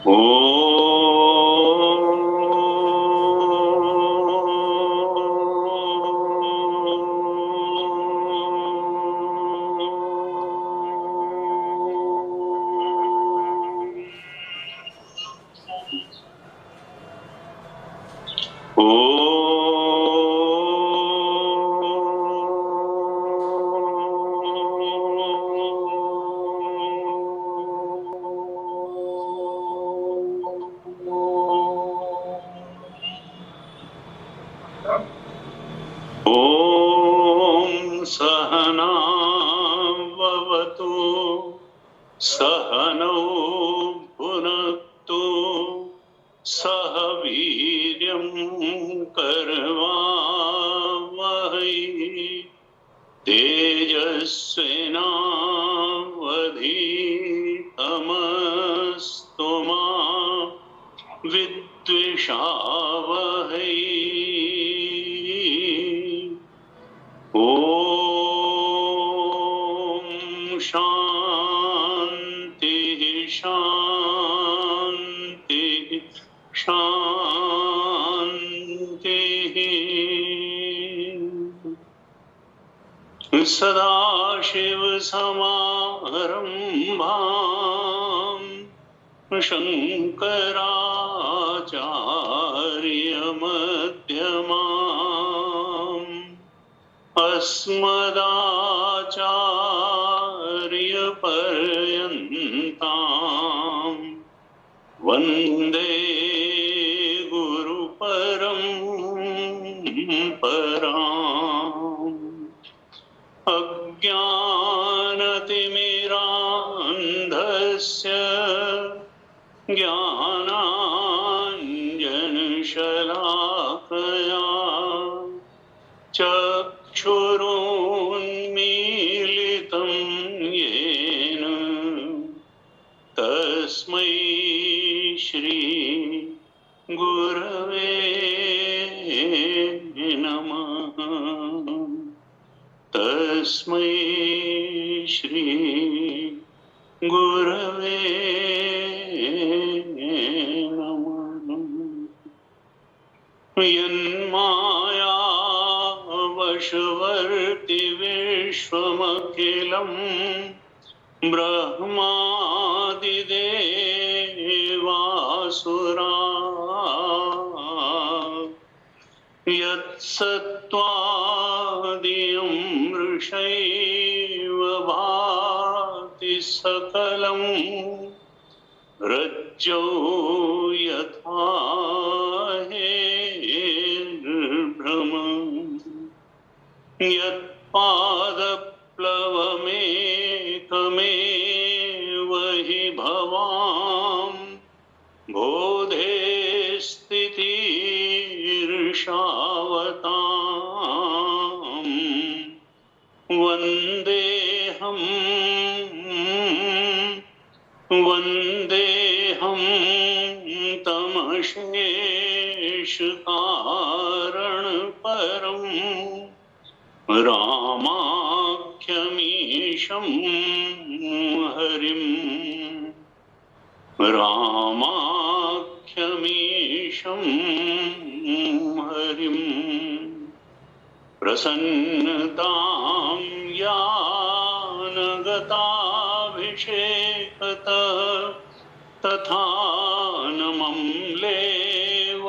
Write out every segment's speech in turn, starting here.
ॐ सहना भवतु सहनौ भुनक्तु सह वीर्यं करवावहै तेजस्विनावधीतमस्तु मा विद्विषावहै। ॐ शान्ति शान्ति शान्तिः। सदाशिवसमारम्भां शङ्कराचार्यमध्यमाम् अस्मदाचार्यपर्यन्तां वन्दे गुरुपरम्पराम्। अज्ञानतिमिरान्धस्य ज्ञानाञ्जनशलाकया चक्षुरुन्मीलितं येन तस्मै श्री गुरवे नमः। तस्मै श्री गुरवे नमः। यन्मायावशवर्ति विश्वमखिलं ब्रह्मादिदेवासुरा यत्सत्त्वादियं मृषैव भाति सकलं रज्जौ यथा हेर्भ्रमम् यत्पादप्लवमेकमेव हि भवां बोधे स्थितिर्षावतां वन्देऽहं तमशेषकारणपरं रामाख्यमीशं हरिं रामाख्यमीशं हरिं प्रसन्नतां यानगताभिषेकतः तथा नमं लेवनवात्सुदुःखतः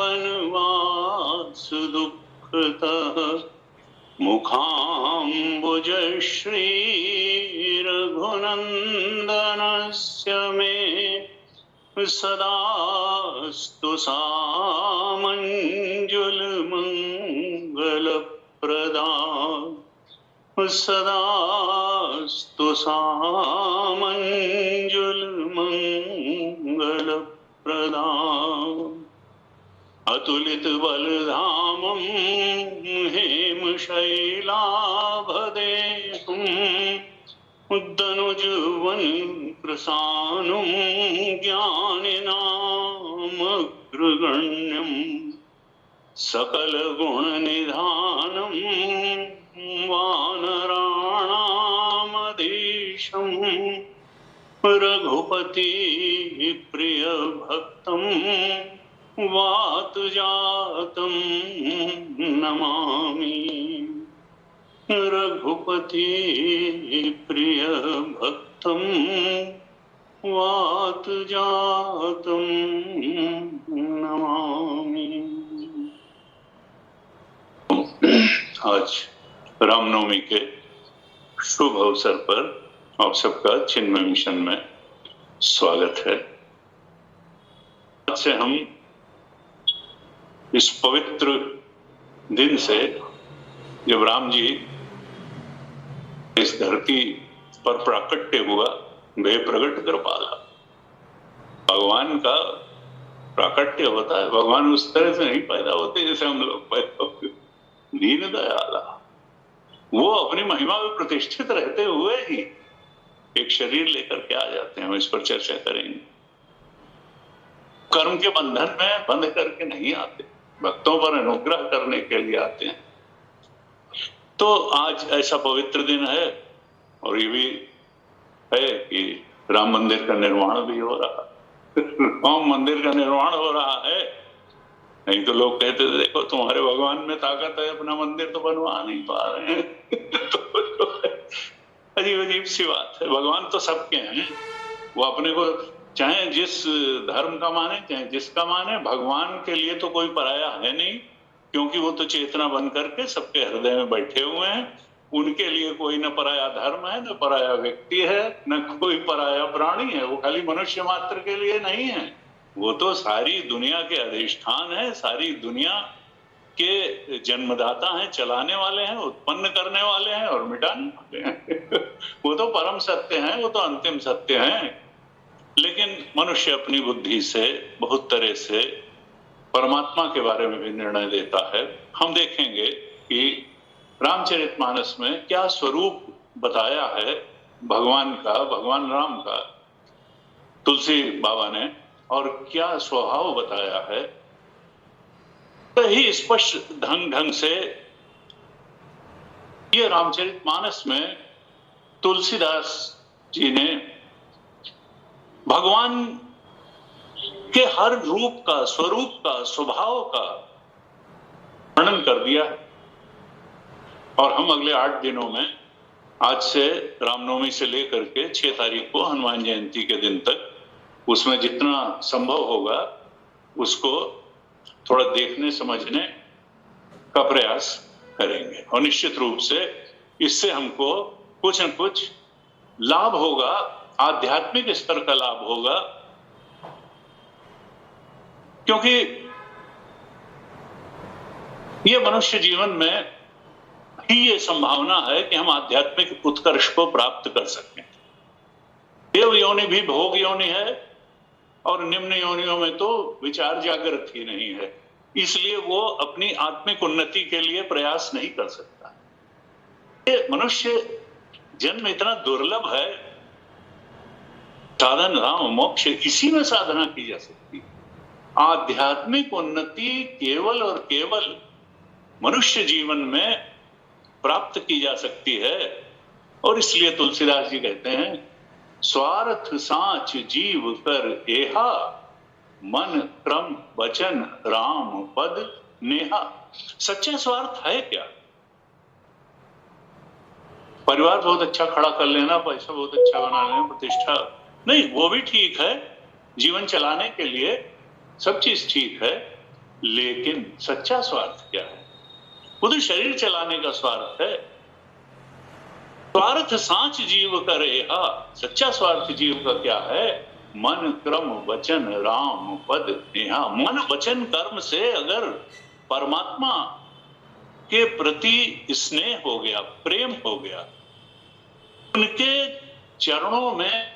मुखाम्बुजश्रीरघुनन्दनस्य मे सदास्तु सामञ्जुलमङ्गलप्रदा सदास्तु सामञ्जुलमङ्गलप्रदा। अतुलित बलधामं हेमशैलाभदेहं उद्दनुजुवन प्रसानुं ज्ञानिनामग्रगण्यं सकलगुणनिधानं वानराणामधीशं रघुपति प्रिय भक्तम वात जातम नमामि। रघुपति प्रिय भक्तम वात जातम नमामि। आज रामनवमी के शुभ अवसर पर आप सबका चिन्मय मिशन में स्वागत है। आज से हम इस पवित्र दिन से, जब राम जी इस धरती पर प्राकट्य हुआ, वे प्रकट कर पाला, भगवान का प्राकट्य होता है। भगवान उस तरह से नहीं पैदा होते जैसे हम लोग पैदा होते। दीन दयाला, वो अपनी महिमा में प्रतिष्ठित रहते हुए ही एक शरीर लेकर के आ जाते हैं। हम इस पर चर्चा करेंगे। कर्म के बंधन में बंध करके नहीं आते, भक्तों पर अनुग्रह करने के लिए आते हैं। तो आज ऐसा पवित्र दिन है और ये भी है कि राम मंदिर का निर्माण भी हो रहा है। राम मंदिर का निर्माण हो रहा है। नहीं तो लोग कहते थे, देखो तुम्हारे भगवान में ताकत है, अपना मंदिर तो बनवा नहीं पा रहे हैं। तो अजीब अजीब सी बात है। भगवान तो सबके हैं, वो अपने को चाहे जिस धर्म का माने चाहे जिसका माने, भगवान के लिए तो कोई पराया है नहीं, क्योंकि वो तो चेतना बन करके सबके हृदय में बैठे हुए हैं। उनके लिए कोई न पराया धर्म है, न पराया व्यक्ति है, न कोई पराया प्राणी है। वो खाली मनुष्य मात्र के लिए नहीं है, वो तो सारी दुनिया के अधिष्ठान है, सारी दुनिया के जन्मदाता हैं, चलाने वाले हैं, उत्पन्न करने वाले हैं और मिटाने वाले हैं। वो तो परम सत्य हैं, वो तो अंतिम सत्य हैं। लेकिन मनुष्य अपनी बुद्धि से बहुत तरह से परमात्मा के बारे में भी निर्णय देता है। हम देखेंगे कि रामचरितमानस में क्या स्वरूप बताया है भगवान का, भगवान राम का, तुलसी बाबा ने, और क्या स्वभाव बताया है। तो ही स्पष्ट ढंग से ये रामचरितमानस में तुलसीदास जी ने भगवान के हर रूप का, स्वरूप का, स्वभाव का वर्णन कर दिया। और हम अगले 8 दिनों में, आज से रामनवमी से लेकर के 6 तारीख को हनुमान जयंती के दिन तक, उसमें जितना संभव होगा उसको थोड़ा देखने समझने का प्रयास करेंगे। और निश्चित रूप से इससे हमको कुछ न कुछ लाभ होगा, आध्यात्मिक स्तर का लाभ होगा। क्योंकि ये मनुष्य जीवन में ही ये संभावना है कि हम आध्यात्मिक उत्कर्ष को प्राप्त कर सकें। देव योनि भी भोग योनि है और निम्न योनियों में तो विचार जागृत ही नहीं है, इसलिए वो अपनी आत्मिक उन्नति के लिए प्रयास नहीं कर सकता। ये मनुष्य जन्म इतना दुर्लभ है, साधन राम मोक्ष इसी में साधना की जा सकती है। आध्यात्मिक उन्नति केवल और केवल मनुष्य जीवन में प्राप्त की जा सकती है। और इसलिए तुलसीदास जी कहते हैं, स्वार्थ साच जीव कर एहा, मन क्रम वचन राम पद नेहा। सच्चा स्वार्थ है क्या? परिवार बहुत अच्छा खड़ा कर लेना, पैसा बहुत अच्छा बना लेना, प्रतिष्ठा नहीं, वो भी ठीक है, जीवन चलाने के लिए सब चीज ठीक है। लेकिन सच्चा स्वार्थ क्या है? वो तो शरीर चलाने का स्वार्थ है। स्वार्थ सांच जीव करे हा, सच्चा स्वार्थ जीव का क्या है? मन क्रम वचन राम पद नेहा। मन वचन कर्म से अगर परमात्मा के प्रति स्नेह हो गया, प्रेम हो गया, उनके चरणों में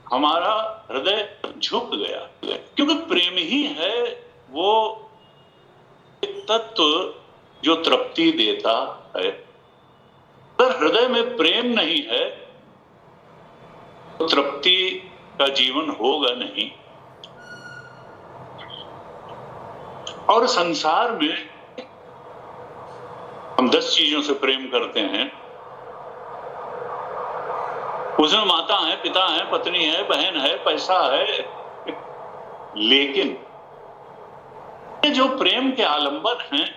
हमारा हृदय झुक गया, क्योंकि प्रेम ही है वो तत्व जो तृप्ति देता है। अगर हृदय में प्रेम नहीं है तो तृप्ति का जीवन होगा नहीं। और संसार में हम 10 चीजों से प्रेम करते हैं, उसमें माता है, पिता है, पत्नी है, बहन है, पैसा है, लेकिन ये जो प्रेम के आलंबन हैं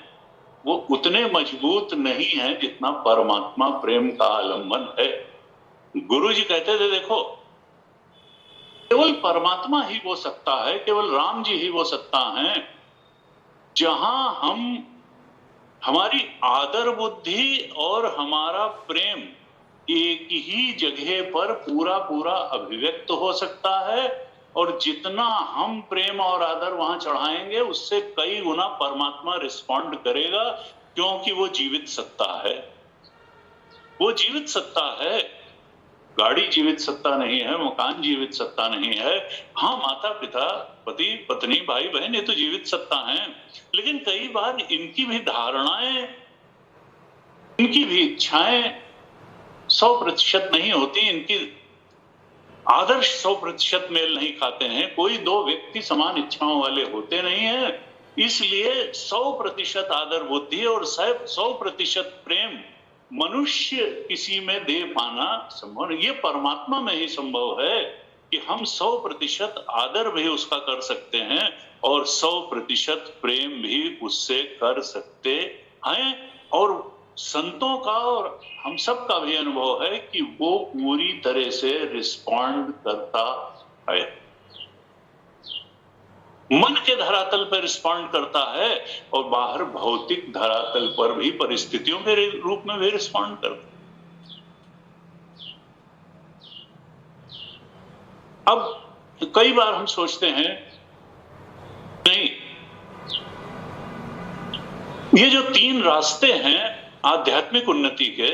वो उतने मजबूत नहीं है जितना परमात्मा प्रेम का आलंबन है। गुरु जी कहते थे देखो, केवल परमात्मा ही वो सत्ता है, केवल राम जी ही वो सत्ता है जहां हम, हमारी आदर बुद्धि और हमारा प्रेम एक ही जगह पर पूरा पूरा अभिव्यक्त हो सकता है, और जितना हम प्रेम और आदर वहां चढ़ाएंगे उससे कई गुना परमात्मा रिस्पॉन्ड करेगा, क्योंकि वो जीवित सत्ता है। वो जीवित सत्ता है। गाड़ी जीवित सत्ता नहीं है, मकान जीवित सत्ता नहीं है। हाँ, माता पिता, पति पत्नी, भाई बहन, ये तो जीवित सत्ता है, लेकिन कई बार इनकी भी धारणाएं, इनकी भी इच्छाएं 100% नहीं होती, इनकी आदर्श 100% मेल नहीं खाते हैं। कोई दो व्यक्ति समान इच्छाओं वाले होते नहीं है, इसलिए 100% आदर बुद्धि और 100% प्रेम मनुष्य किसी में दे पाना संभव नहीं। ये परमात्मा में ही संभव है कि हम 100% आदर भी उसका कर सकते हैं और 100% प्रेम भी उससे कर सकते हैं। और संतों का और हम सब का भी अनुभव है कि वो पूरी तरह से रिस्पॉन्ड करता है, मन के धरातल पर रिस्पॉन्ड करता है और बाहर भौतिक धरातल पर भी परिस्थितियों के रूप में भी रिस्पॉन्ड करता है। अब कई बार हम सोचते हैं नहीं, ये जो 3 रास्ते हैं आध्यात्मिक उन्नति के,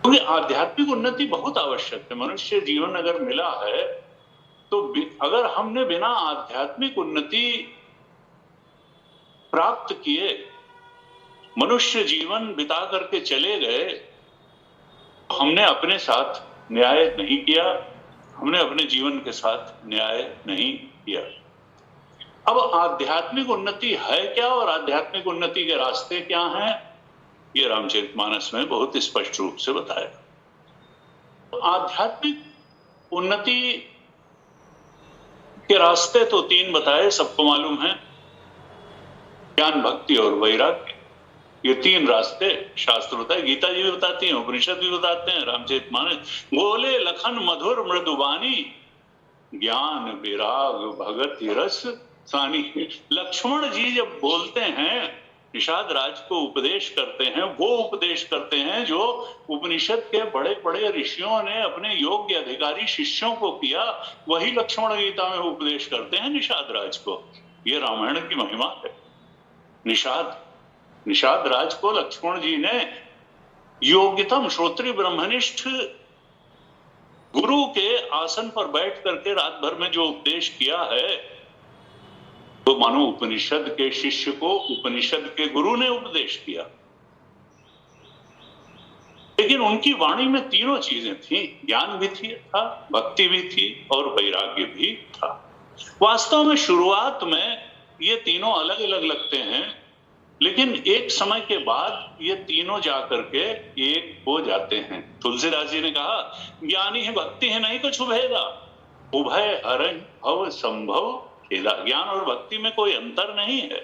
क्योंकि आध्यात्मिक उन्नति बहुत आवश्यक है। मनुष्य जीवन अगर मिला है तो अगर हमने बिना आध्यात्मिक उन्नति प्राप्त किए मनुष्य जीवन बिता करके चले गए, तो हमने अपने साथ न्याय नहीं किया, हमने अपने जीवन के साथ न्याय नहीं किया। अब आध्यात्मिक उन्नति है क्या और आध्यात्मिक उन्नति के रास्ते क्या हैं, ये रामचरितमानस में बहुत स्पष्ट रूप से बताया। आध्यात्मिक उन्नति के रास्ते तो 3 बताए, सबको मालूम है, ज्ञान, भक्ति और वैराग्य। ये 3 रास्ते शास्त्र बताए, गीता जी भी बताती हैं, उपनिषद भी बताते हैं, रामचरितमानस। बोले लखन मधुर मृदुबानी, ज्ञान विराग भगत रस सानी। लक्ष्मण जी जब बोलते हैं, निषाद राज को उपदेश करते हैं, वो उपदेश करते हैं जो उपनिषद के बड़े बड़े ऋषियों ने अपने योग्य अधिकारी शिष्यों को किया, वही लक्ष्मण गीता में उपदेश करते हैं निषाद राज को। ये रामायण की महिमा है। निषाद राज को लक्ष्मण जी ने योग्यतम श्रोत्रिय ब्रह्मनिष्ठ गुरु के आसन पर बैठ करके रात भर में जो उपदेश किया है, तो मानो उपनिषद के शिष्य को उपनिषद के गुरु ने उपदेश किया। लेकिन उनकी वाणी में तीनों चीजें थी, ज्ञान भी था, भक्ति भी थी और वैराग्य भी था। वास्तव में शुरुआत में ये तीनों अलग अलग लगते हैं, लेकिन एक समय के बाद ये तीनों जाकर के एक हो जाते हैं। तुलसीदास जी ने कहा, ज्ञानी है भक्ति है नहीं कुछ भेदा, उभय हरहि भव संभव खेला। ज्ञान और भक्ति में कोई अंतर नहीं है।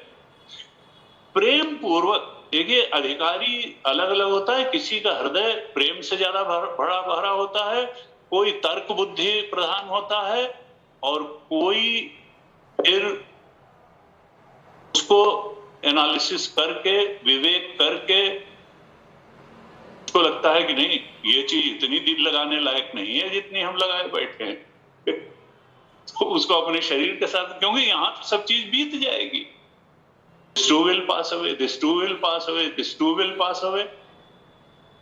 प्रेम पूर्वक, देखिए अधिकारी अलग अलग होता है, किसी का हृदय प्रेम से ज्यादा भरा होता है, कोई तर्क बुद्धि प्रधान होता है, और कोई फिर उसको एनालिसिस करके विवेक करके उसको लगता है कि नहीं, ये चीज इतनी दिल लगाने लायक नहीं है जितनी हम लगाए बैठे हैं। तो उसको अपने शरीर के साथ, क्योंकि यहां तो सब चीज बीत जाएगी। This too will pass away, this too will pass away, this too will pass away।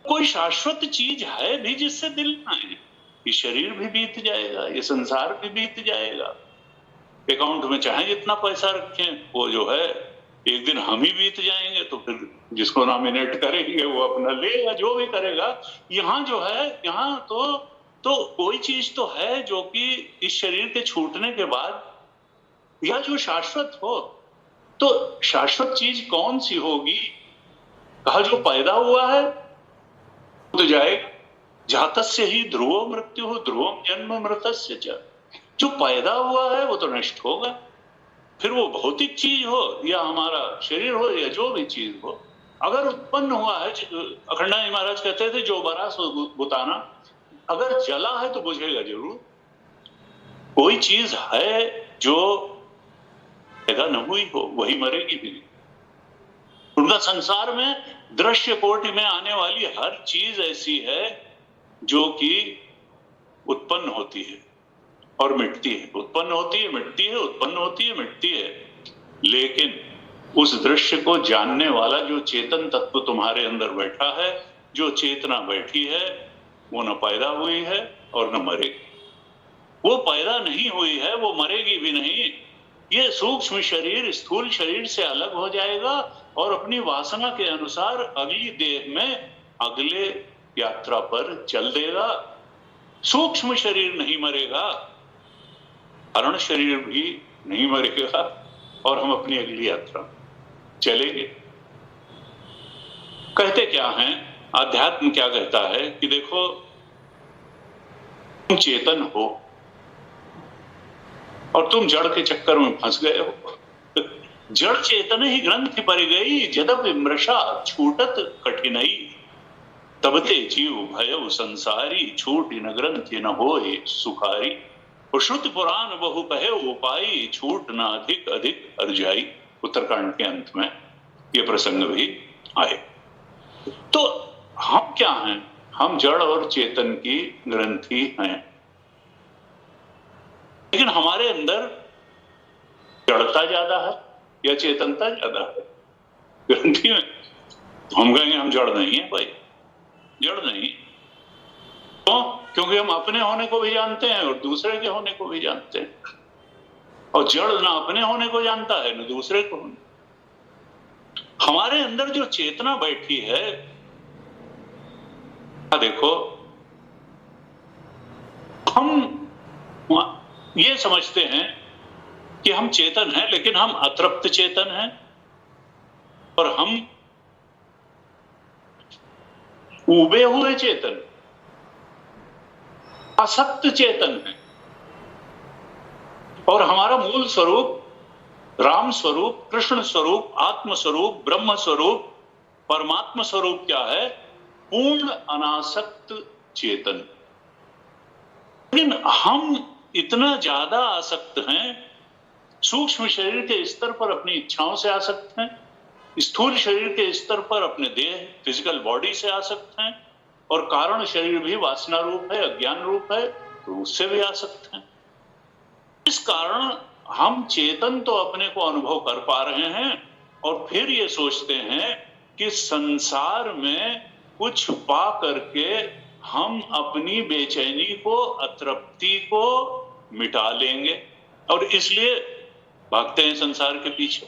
कोई शाश्वत चीज है भी जिससे दिल ना आए। ये शरीर भी बीत जाएगा, ये संसार भी बीत जाएगा। अकाउंट में चाहे जितना पैसा रखें, वो जो है एक दिन हम ही बीत जाएंगे, तो फिर जिसको नॉमिनेट करेंगे वो अपना लेगा, जो भी करेगा। यहाँ जो है, यहाँ तो कोई चीज तो है जो कि इस शरीर के छूटने के बाद या जो शाश्वत हो। तो शाश्वत चीज कौन सी होगी? कहा जो पैदा हुआ है तो जाएगा, जातस्य ही ध्रुवो मृत्यु ध्रुवम जन्म मृतस्य च। जो पैदा हुआ है वो तो नष्ट होगा, फिर वो भौतिक चीज हो या हमारा शरीर हो या जो भी चीज हो। अगर उत्पन्न हुआ है, अखंडानंद महाराज कहते थे जो बरा सो बुताना, अगर जला है तो बुझेगा जरूर। कोई चीज है जो पैदा न हुई हो वही मरेगी भी नहीं। उनका संसार में दृश्य कोटि में आने वाली हर चीज ऐसी है जो कि उत्पन्न होती है और मिटती है, उत्पन्न होती है मिटती है, उत्पन्न होती है मिटती है। लेकिन उस दृश्य को जानने वाला जो चेतन तत्व तुम्हारे अंदर बैठा है, जो चेतना बैठी है, वो न पैदा हुई है और न मरेगी। वो पैदा नहीं हुई है, वो मरेगी भी नहीं। ये सूक्ष्म शरीर स्थूल शरीर से अलग हो जाएगा और अपनी वासना के अनुसार अगली देह में अगले यात्रा पर चल देगा। सूक्ष्म शरीर नहीं मरेगा, कारण शरीर भी नहीं मरेगा और हम अपनी अगली यात्रा चलेंगे। कहते क्या हैं, आध्यात्म क्या कहता है कि देखो तुम चेतन हो और तुम जड़ के चक्कर में फंस गए हो। जड़ चेतन ही ग्रंथि पर गई, जदप मृषा छूटत कठिनाई, तबते जीव भयउ संसारी, छूट न ग्रंथि न होए सुखारी। श्रुति पुराण बहु कहे उपाई, छूट न अधिक अधिक अर्जाई। उत्तरकांड के अंत में ये प्रसंग भी आए। तो हम क्या हैं? हम जड़ और चेतन की ग्रंथि हैं, लेकिन हमारे अंदर जड़ता ज्यादा है या चेतनता ज्यादा है ग्रंथि में? हम कहेंगे हम जड़ नहीं है भाई, जड़ नहीं। तो क्योंकि हम अपने होने को भी जानते हैं और दूसरे के होने को भी जानते हैं, और जड़ ना अपने होने को जानता है ना दूसरे को होने। हमारे अंदर जो चेतना बैठी है, देखो हम ये समझते हैं कि हम चेतन हैं, लेकिन हम अतृप्त चेतन हैं और हम उबे हुए चेतन, असक्त चेतन है। और हमारा मूल स्वरूप राम स्वरूप, कृष्ण स्वरूप, आत्म स्वरूप, ब्रह्म स्वरूप, परमात्मा स्वरूप क्या है? पूर्ण अनासक्त चेतन। लेकिन हम इतना ज्यादा आसक्त हैं, सूक्ष्म शरीर के स्तर पर अपनी इच्छाओं से आसक्त हैं, स्थूल शरीर के स्तर पर अपने देह फिजिकल बॉडी से आसक्त हैं, और कारण शरीर भी वासना रूप है, अज्ञान रूप है, तो उससे भी आसक्त हैं। इस कारण हम चेतन तो अपने को अनुभव कर पा रहे हैं और फिर ये सोचते हैं कि संसार में कुछ पा करके हम अपनी बेचैनी को, अतृप्ति को मिटा लेंगे, और इसलिए भागते हैं संसार के पीछे।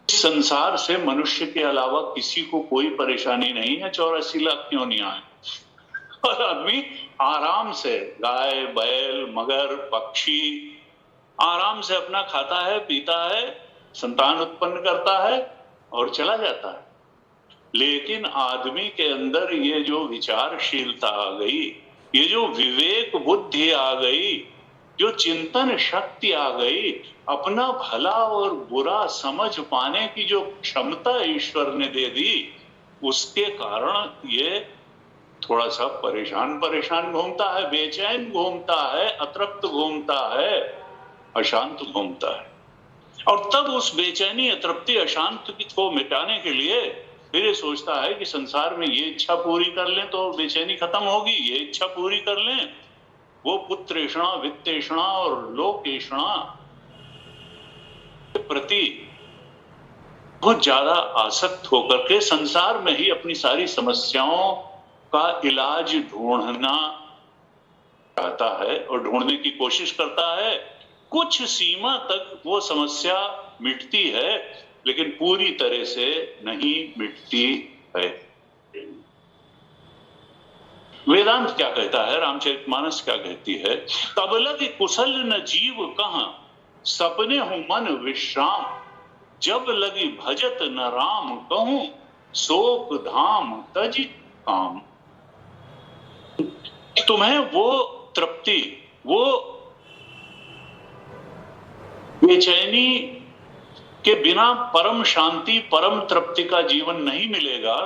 इस संसार से मनुष्य के अलावा किसी को कोई परेशानी नहीं है। 84 लाख योनियां हैं और आदमी आराम से गाय, बैल, मगर, पक्षी आराम से अपना खाता है, पीता है, संतान उत्पन्न करता है और चला जाता है। लेकिन आदमी के अंदर ये जो विचारशीलता आ गई, ये जो विवेक बुद्धि आ गई, जो चिंतन शक्ति आ गई, अपना भला और बुरा समझ पाने की जो क्षमता ईश्वर ने दे दी, उसके कारण ये थोड़ा सा परेशान घूमता है, बेचैन घूमता है, अतृप्त घूमता है, अशांत घूमता है। और तब उस बेचैनी, अतृप्ति, अशांत को मिटाने के लिए फिर ये सोचता है कि संसार में ये इच्छा पूरी कर लें तो बेचैनी खत्म होगी, ये इच्छा पूरी कर लें, वो पुत्रेषणा, वित्तेषणा और लोकेषणा के प्रति बहुत ज्यादा आसक्त होकर के संसार में ही अपनी सारी समस्याओं का इलाज ढूंढना चाहता है और ढूंढने की कोशिश करता है। कुछ सीमा तक वो समस्या मिटती है, लेकिन पूरी तरह से नहीं मिटती है। वेदांत क्या कहता है, रामचरितमानस क्या कहती है? तब लग कुशल न जीव कहां, सपने हूं मन विश्राम, जब लगी भजत न राम कहूं, शोक धाम तज काम। तुम्हें वो तृप्ति, वो बेचैनी के बिना परम शांति, परम तृप्ति का जीवन नहीं मिलेगा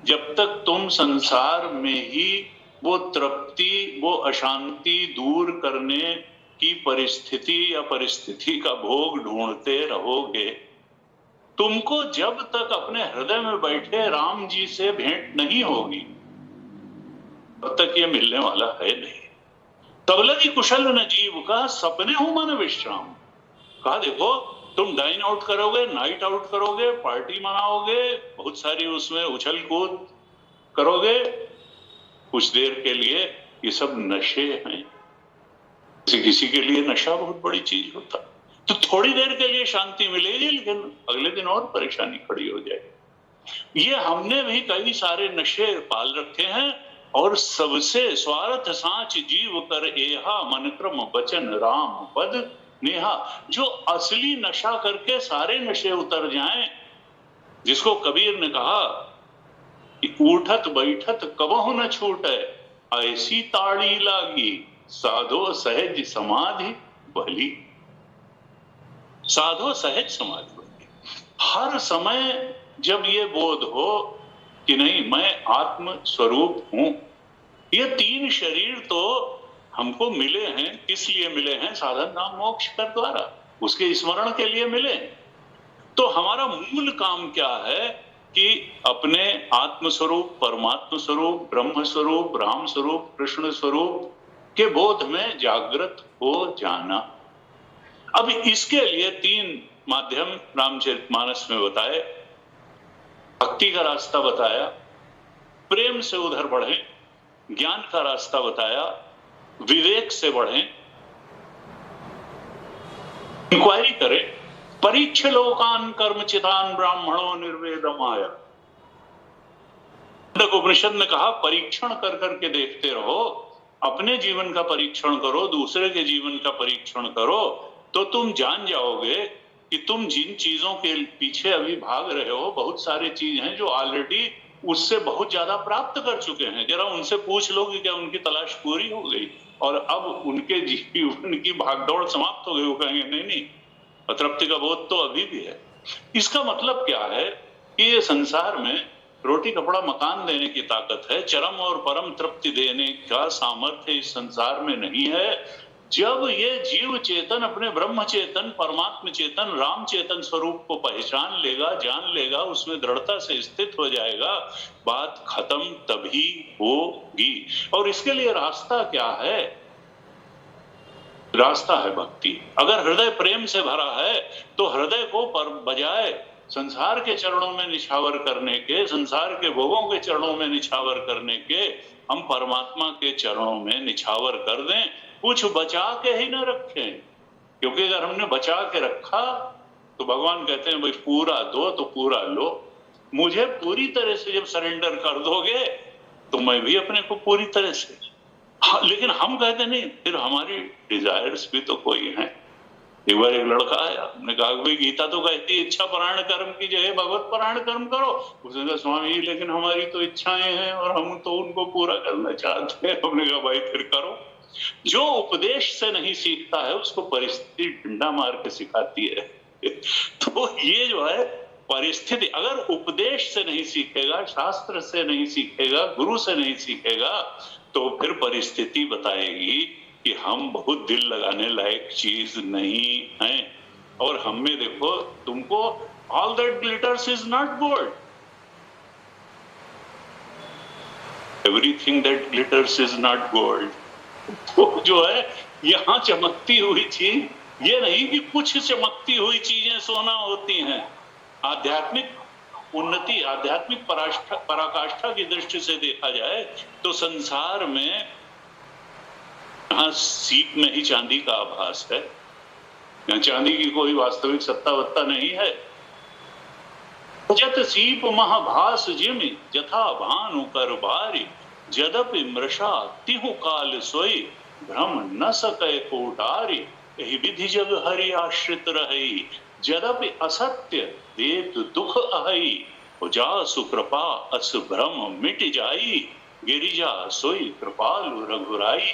जब तक तुम संसार में ही वो तृप्ति, वो अशांति दूर करने की परिस्थिति या परिस्थिति का भोग ढूंढते रहोगे। तुमको जब तक अपने हृदय में बैठे राम जी से भेंट नहीं होगी तब तक ये मिलने वाला है नहीं। तब लगी कुशल न जीव का, सपने हो मन विश्राम। कहा देखो, तुम डाइन आउट करोगे, नाइट आउट करोगे, पार्टी मनाओगे, बहुत सारी उसमें उछल कूद करोगे कुछ देर के लिए, ये सब नशे हैं। किसी के लिए नशा बहुत बड़ी चीज होता, तो थोड़ी देर के लिए शांति मिलेगी, लेकिन अगले दिन और परेशानी खड़ी हो जाएगी। ये हमने भी कई सारे नशे पाल रखे हैं, और सबसे स्वार्थ सांच जीव कर एहा, मन क्रम वचन राम पद नेहा। जो असली नशा करके सारे नशे उतर जाएं, जिसको कबीर ने कहा कि उठत बैठत कबहु न छूटे, ऐसी ताड़ी लागी साधो सहज समाधि भली। साधो सहज समाधि भली। हर समय जब ये बोध हो कि नहीं मैं आत्म स्वरूप हूं, ये तीन शरीर तो हमको मिले हैं, किस लिए मिले हैं? साधन नाम मोक्ष कर द्वारा, उसके स्मरण के लिए मिले। तो हमारा मूल काम क्या है कि अपने आत्म स्वरूप, परमात्म स्वरूप, ब्रह्म स्वरूप, राम स्वरूप, कृष्ण स्वरूप के बोध में जागृत हो जाना। अब इसके लिए तीन माध्यम रामचरितमानस में बताए। भक्ति का रास्ता बताया, प्रेम से उधर बढ़े, ज्ञान का रास्ता बताया, विवेक से बढ़े, इंक्वायरी करें, परीक्ष लोकान कर्मचितान ब्राह्मणों निर्वेदम आया। उपनिषद ने कहा परीक्षण कर करके देखते रहो, अपने जीवन का परीक्षण करो, दूसरे के जीवन का परीक्षण करो, तो तुम जान जाओगे कि तुम जिन चीजों के पीछे अभी भाग रहे हो, बहुत सारी चीज हैं जो ऑलरेडी उससे बहुत ज्यादा प्राप्त कर चुके हैं। जरा उनसे पूछ लो कि क्या उनकी तलाश पूरी हो गई और अब उनके जीवन की भागदौड़ समाप्त हो गई? वो कहेंगे नहीं नहीं, अतृप्ति का बोध तो अभी भी है। इसका मतलब क्या है कि ये संसार में रोटी कपड़ा मकान देने की ताकत है, चरम और परम तृप्ति देने का सामर्थ्य इस संसार में नहीं है। जब ये जीव चेतन अपने ब्रह्म चेतन, परमात्म चेतन, राम चेतन स्वरूप को पहचान लेगा, जान लेगा, उसमें दृढ़ता से स्थित हो जाएगा, बात खत्म तभी होगी। और इसके लिए रास्ता क्या है? रास्ता है भक्ति। अगर हृदय प्रेम से भरा है तो हृदय को बजाय संसार के चरणों में निछावर करने के, संसार के भोगों के चरणों में निछावर करने के, हम परमात्मा के चरणों में निछावर कर दें। कुछ बचा के ही न रखें, क्योंकि अगर हमने बचा के रखा तो भगवान कहते हैं भाई पूरा दो तो पूरा लो। मुझे पूरी तरह से जब सरेंडर कर दोगे तो मैं भी अपने को पूरी तरह से। हाँ, लेकिन हम कहते नहीं, फिर हमारी डिजायर्स भी तो कोई हैं। एक बार एक लड़का आया, हमने कहा भाई गीता तो कहती है इच्छा परायण कर्म की जगह भगवत परायण कर्म करो। उसने कहा स्वामी जी लेकिन हमारी तो इच्छाएं हैं और हम तो उनको पूरा करना चाहते हैं। हमने कहा भाई फिर करो। जो उपदेश से नहीं सीखता है उसको परिस्थिति डंडा मार के सिखाती है। तो ये जो है परिस्थिति, अगर उपदेश से नहीं सीखेगा, शास्त्र से नहीं सीखेगा, गुरु से नहीं सीखेगा, तो फिर परिस्थिति बताएगी कि हम बहुत दिल लगाने लायक चीज नहीं हैं। और हम में देखो, तुमको all that glitters is not gold, everything that glitters is not gold. तो जो है यहां चमकती हुई चीज, ये नहीं कि कुछ चमकती हुई चीजें सोना होती हैं। आध्यात्मिक उन्नति, आध्यात्मिक पराकाष्ठा की दृष्टि से देखा जाए तो संसार में यहां सीप में ही चांदी का आभास है। यहाँ चांदी की कोई वास्तविक सत्ता वत्ता नहीं है। जत सीप महाभास जिमि जथा भानु कर बारी, जदपि मृषा तिहु काल सोई भ्रम न सकै कोटारी। यही विधि जग हरि आश्रित रही, जदपि असत्य देत दुख अहई, जा सुकृपा अस भ्रम मिट जाई। गिरिजा सोई कृपालु रघुराई,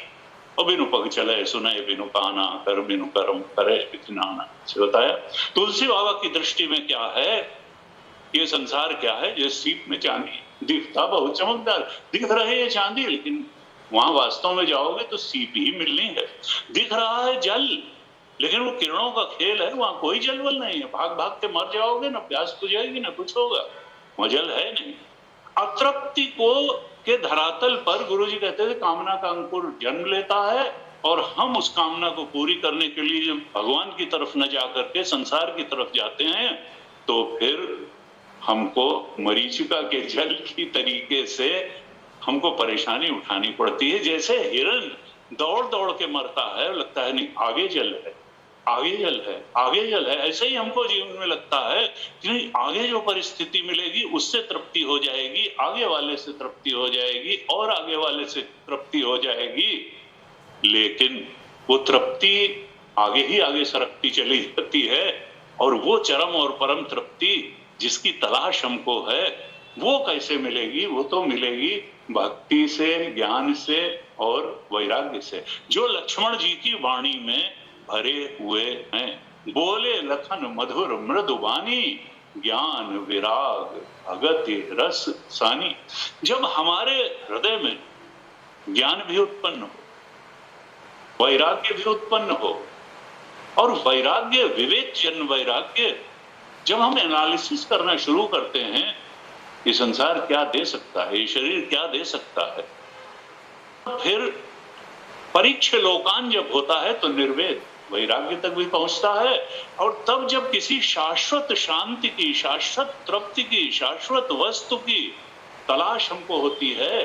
और बिनु पग चले सुनय बिनु काना, कर बिनु करम करे बितिनाना। से बताया तुलसी बाबा की दृष्टि में क्या है, ये संसार क्या है, ये सीप में चांदी दिखता बहुत चमकदार दिख रहे है चांदी, लेकिन वहां वास्तव में जाओगे तो सीप ही मिलनी है। दिख रहा है जल, लेकिन वो किरणों का खेल है, वहां कोई जल वल नहीं है, भाग भाग के मर जाओगे, ना प्यास बुझेगी ना कुछ होगा, वहां जल है नहीं। अतृप्ति को के धरातल पर गुरु जी कहते थे कामना का अंकुर जन्म लेता है, और हम उस कामना को पूरी करने के लिए जब भगवान की तरफ न जाकर के संसार की तरफ जाते हैं, तो फिर हमको मरीचिका के जल की तरीके से हमको परेशानी उठानी पड़ती है। जैसे हिरण दौड़ दौड़ के मरता है, लगता है नहीं आगे जल है, आगे जल है, आगे जल है, ऐसे ही हमको जीवन में लगता है कि नहीं आगे जो परिस्थिति मिलेगी उससे तृप्ति हो जाएगी, आगे वाले से तृप्ति हो जाएगी, और आगे वाले से तृप्ति हो जाएगी, लेकिन वो तृप्ति आगे ही आगे सरकती चली जाती है, और वो चरम और परम तृप्ति जिसकी तलाश हमको है वो कैसे मिलेगी, वो तो मिलेगी भक्ति से, ज्ञान से और वैराग्य से, जो लक्ष्मण जी की वाणी में भरे हुए हैं। बोले लखन मधुर मृदुबानी, ज्ञान विराग भगति रस सानी। जब हमारे हृदय में ज्ञान भी उत्पन्न हो, वैराग्य भी उत्पन्न हो, और वैराग्य विवेक जन वैराग्य, जब हम एनालिसिस करना शुरू करते हैं ये संसार क्या दे सकता है, ये शरीर क्या दे सकता है, फिर परीक्ष लोकान जब होता है तो निर्वेद वैराग्य तक भी पहुंचता है। और तब जब किसी शाश्वत शांति की, शाश्वत तृप्ति की, शाश्वत वस्तु की तलाश हमको होती है,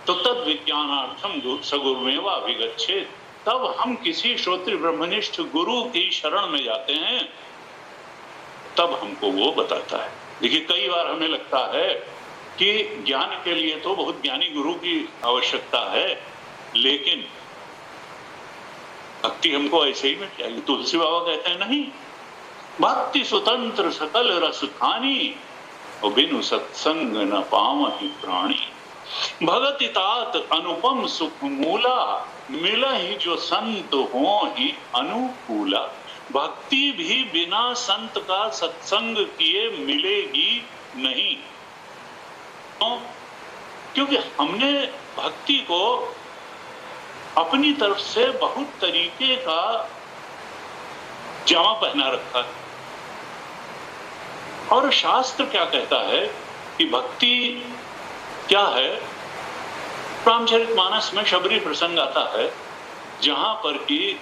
तो तद विज्ञानार्थम सगुरुमेवा विगच्छेत, तब हम किसी श्रोत्री ब्रह्मनिष्ठ गुरु की शरण में जाते हैं, तब हमको वो बताता है। देखिए कई बार हमें लगता है कि ज्ञान के लिए तो बहुत ज्ञानी गुरु की आवश्यकता है, लेकिन भक्ति हमको ऐसे ही मिल जाएगी। तुलसी बाबा कहते हैं नहीं, भक्ति स्वतंत्र सकल रस खानी, और बिनु सत्संग न पावहि प्राणी। भगति तात अनुपम सुख मूला, मिला ही जो संत हो ही अनुकूला। भक्ति भी बिना संत का सत्संग किए मिलेगी नहीं, तो क्योंकि हमने भक्ति को अपनी तरफ से बहुत तरीके का जामा पहना रखा है। और शास्त्र क्या कहता है कि भक्ति क्या है। रामचरितमानस में शबरी प्रसंग आता है, जहां पर कि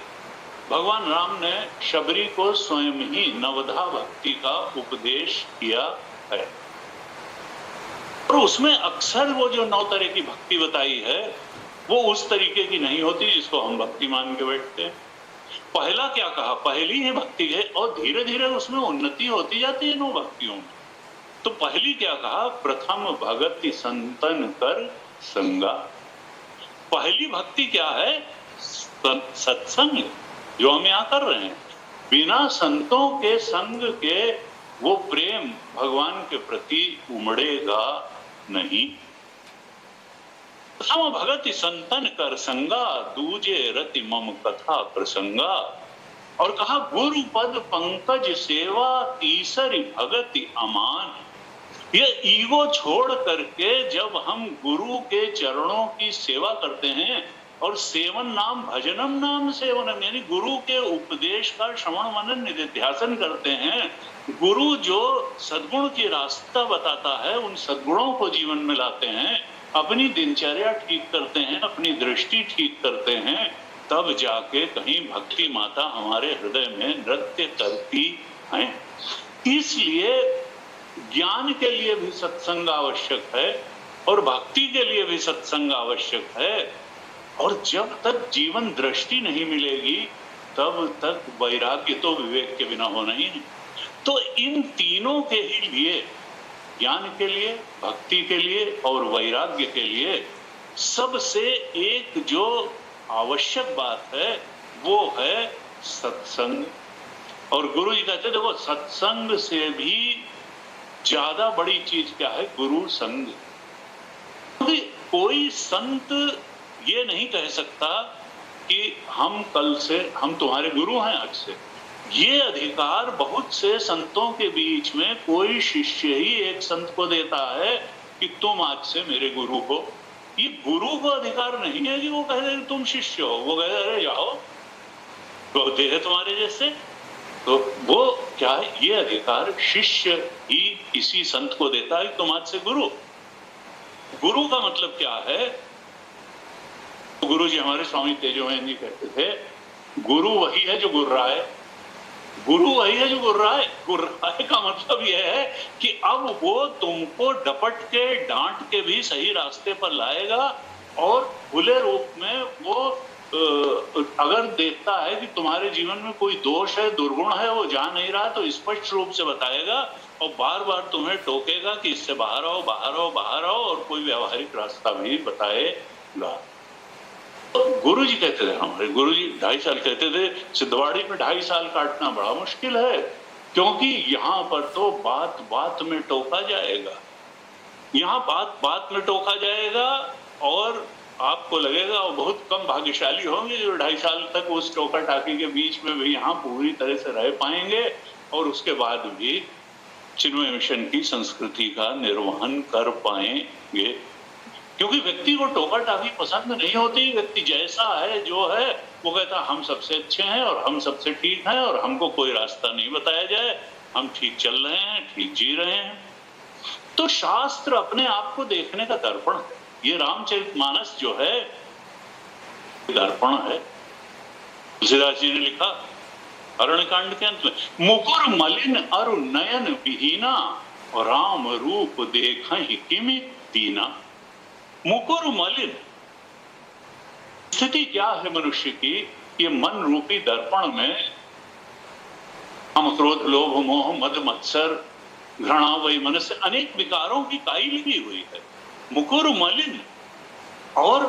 भगवान राम ने शबरी को स्वयं ही नवधा भक्ति का उपदेश किया है, और उसमें अक्सर वो जो 9 तरह की भक्ति बताई है वो उस तरीके की नहीं होती जिसको हम भक्ति मान के बैठते हैं। पहला क्या कहा, पहली ही भक्ति है, और धीरे धीरे उसमें उन्नति होती जाती है 9 भक्तियों में। तो पहली क्या कहा, प्रथम भगति संतन कर संगा। पहली भक्ति क्या है, सत्संग, जो हम यहाँ कर रहे हैं। बिना संतों के संग के वो प्रेम भगवान के प्रति उमड़ेगा नहीं। सम भगति संतन कर संगा, दूजे रति मम कथा प्रसंगा। और कहा गुरु पद पंकज सेवा, तीसरी भगति अमान। ये ईगो छोड़ करके जब हम गुरु के चरणों की सेवा करते हैं, और सेवन नाम भजनम नाम सेवनम, यानी गुरु के उपदेश का श्रवण मनन निधिध्यासन करते हैं, गुरु जो सद्गुण की रास्ता बताता है उन सद्गुणों को जीवन में लाते हैं, अपनी दिनचर्या ठीक करते हैं, अपनी दृष्टि ठीक करते हैं, तब जाके कहीं भक्ति माता हमारे हृदय में नृत्य करती है। इसलिए ज्ञान के लिए भी सत्संग आवश्यक है, और भक्ति के लिए भी सत्संग आवश्यक है। और जब तक जीवन दृष्टि नहीं मिलेगी तब तक वैराग्य तो विवेक के बिना होना ही नहीं। तो इन तीनों के ही लिए, ज्ञान के लिए, भक्ति के लिए और वैराग्य के लिए, सबसे एक जो आवश्यक बात है वो है सत्संग। और गुरु जी कहते देखो सत्संग से भी ज्यादा बड़ी चीज क्या है, गुरु संग। कोई संत ये नहीं कह सकता कि हम कल से हम तुम्हारे गुरु हैं आज से। ये अधिकार बहुत से संतों के बीच में कोई शिष्य ही एक संत को देता है कि तुम आज से मेरे गुरु हो। ये गुरु को अधिकार नहीं है कि वो कह दे तुम शिष्य हो, वो कहे अरे जाओ तो देह तुम्हारे जैसे। तो वो क्या है, ये अधिकार शिष्य ही किसी संत को देता है तुम आज से गुरु। गुरु का मतलब क्या है? गुरु जी हमारे स्वामी तेजोमय जी कहते थे, गुरु वही है जो गुर्राए। गुरु वही है जो गुर्राए। गुर्राए का मतलब यह है कि अब वो तुमको डपट के डांट के भी सही रास्ते पर लाएगा और खुले रूप में वो अगर देखता है कि तुम्हारे जीवन में कोई दोष है, दुर्गुण है, वो जा नहीं रहा, तो स्पष्ट रूप से बताएगा और बार बार तुम्हें टोकेगा कि इससे बाहर आओ, बाहर आओ, बाहर आओ, और कोई व्यावहारिक रास्ता भी बताएगा। गुरु जी कहते थे, हमारे गुरु जी 2.5 साल कहते थे, सिद्धवाड़ी में 2.5 साल काटना बड़ा मुश्किल है, क्योंकि यहाँ पर तो बात बात में टोका जाएगा। यहाँ बात बात में टोका जाएगा और आपको लगेगा वो बहुत कम भाग्यशाली होंगे जो 2.5 साल तक उस टोका टाकी के बीच में भी यहाँ पूरी तरह से रह पाएंगे और उसके बाद भी चिन्मय मिशन की संस्कृति का निर्वहन कर पाएंगे। क्योंकि व्यक्ति को टोका टाकी पसंद नहीं होती। व्यक्ति जैसा है जो है वो कहता हम सबसे अच्छे हैं और हम सबसे ठीक हैं और हमको कोई रास्ता नहीं बताया जाए, हम ठीक चल रहे हैं, ठीक जी रहे हैं। तो शास्त्र अपने आप को देखने का दर्पण है। ये रामचरितमानस जो है दर्पण है। तुलसीदास जी ने लिखा अरण्यकांड के अंत में, मुकुर मलिन अरु नयन विहीना और राम रूप देखहि किमि दीना। मुकुर मलिन स्थिति क्या है मनुष्य की? ये मन रूपी दर्पण में काम, क्रोध, लोभ, मोह, मद, मत्सर, घृणा, वैमनस्य से अनेक विकारों की काई लगी हुई है। मुकुर मलिन और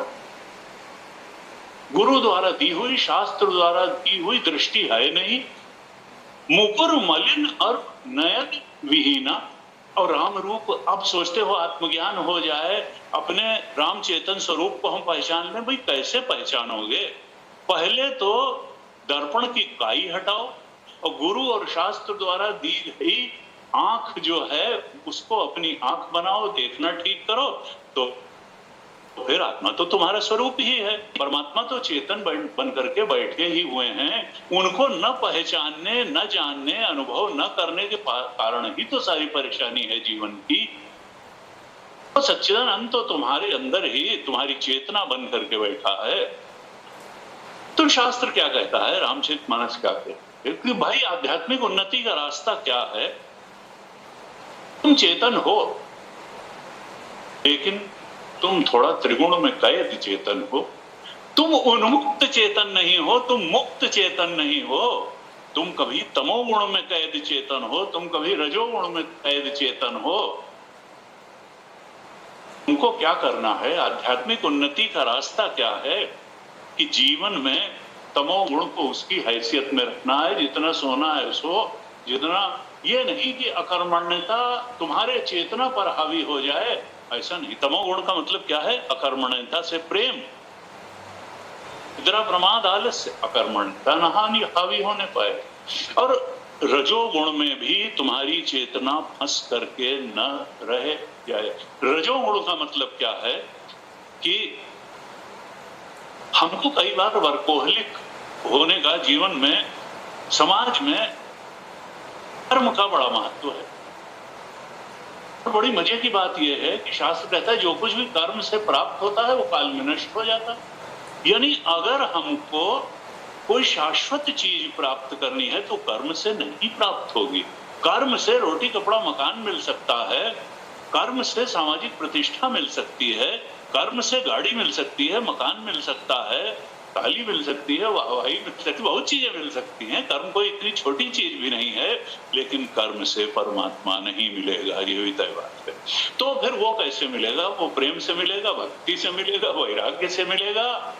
गुरु द्वारा दी हुई, शास्त्र द्वारा दी हुई दृष्टि है नहीं। मुकुर मलिन और नयन विहीना और राम रूप। अब सोचते हो आत्मज्ञान हो जाए, अपने राम चेतन स्वरूप को हम पहचान लें। भाई कैसे पहचानोगे? पहले तो दर्पण की काई हटाओ और गुरु और शास्त्र द्वारा दी गई आंख जो है उसको अपनी आंख बनाओ, देखना ठीक करो, तो फिर आत्मा तो तुम्हारा स्वरूप ही है। परमात्मा तो चेतन बन करके बैठे ही हुए हैं। उनको न पहचानने, न जानने, अनुभव न करने के कारण ही तो सारी परेशानी है जीवन की। तो सच्चिदानंद तो तुम्हारे अंदर ही तुम्हारी चेतना बन करके बैठा है। तो शास्त्र क्या कहता है, रामचरितमानस क्या कहता है कि भाई आध्यात्मिक उन्नति का रास्ता क्या है? तुम चेतन हो लेकिन तुम थोड़ा त्रिगुण में कैद चेतन हो। तुम उन्मुक्त चेतन नहीं हो, तुम मुक्त चेतन नहीं हो। तुम कभी तमोगुण में कैद चेतन हो, तुम कभी रजोगुण में कैद चेतन हो। तुमको क्या करना है? आध्यात्मिक उन्नति का रास्ता क्या है कि जीवन में तमोगुण को उसकी हैसियत में रखना है, जितना सोना है सो, जितना ये नहीं कि अकर्मण्यता तुम्हारे चेतना पर हावी हो जाए। ऐसा नहीं। तमोगुण का मतलब क्या है? अकर्मण्यता से प्रेम, निद्रा, प्रमाद, आलस्य, अकर्मण्यता न हानि हावी होने पाए। और रजोगुण में भी तुम्हारी चेतना फंस करके न रह जाए। रजोगुण का मतलब क्या है कि हमको कई बार वर्कोहलिक होने का जीवन में, समाज में कर्म का बड़ा महत्व है। बड़ी मजे की बात यह है कि शास्त्र कहता है जो कुछ भी कर्म से प्राप्त होता है वो काल में नष्ट हो जाता है। यानी अगर हमको कोई शाश्वत चीज प्राप्त करनी है तो कर्म से नहीं प्राप्त होगी। कर्म से रोटी, कपड़ा, मकान मिल सकता है, कर्म से सामाजिक प्रतिष्ठा मिल सकती है, कर्म से गाड़ी मिल सकती है, मकान मिल सकता है, ताली मिल सकती है, वाहवाही मिल सकती है, बहुत चीजें मिल सकती हैं। कर्म कोई इतनी छोटी चीज भी नहीं है, लेकिन कर्म से परमात्मा नहीं मिलेगा, ये भी तय बात है। तो फिर वो कैसे मिलेगा? वो प्रेम से मिलेगा, भक्ति से मिलेगा, वैराग्य से मिलेगा,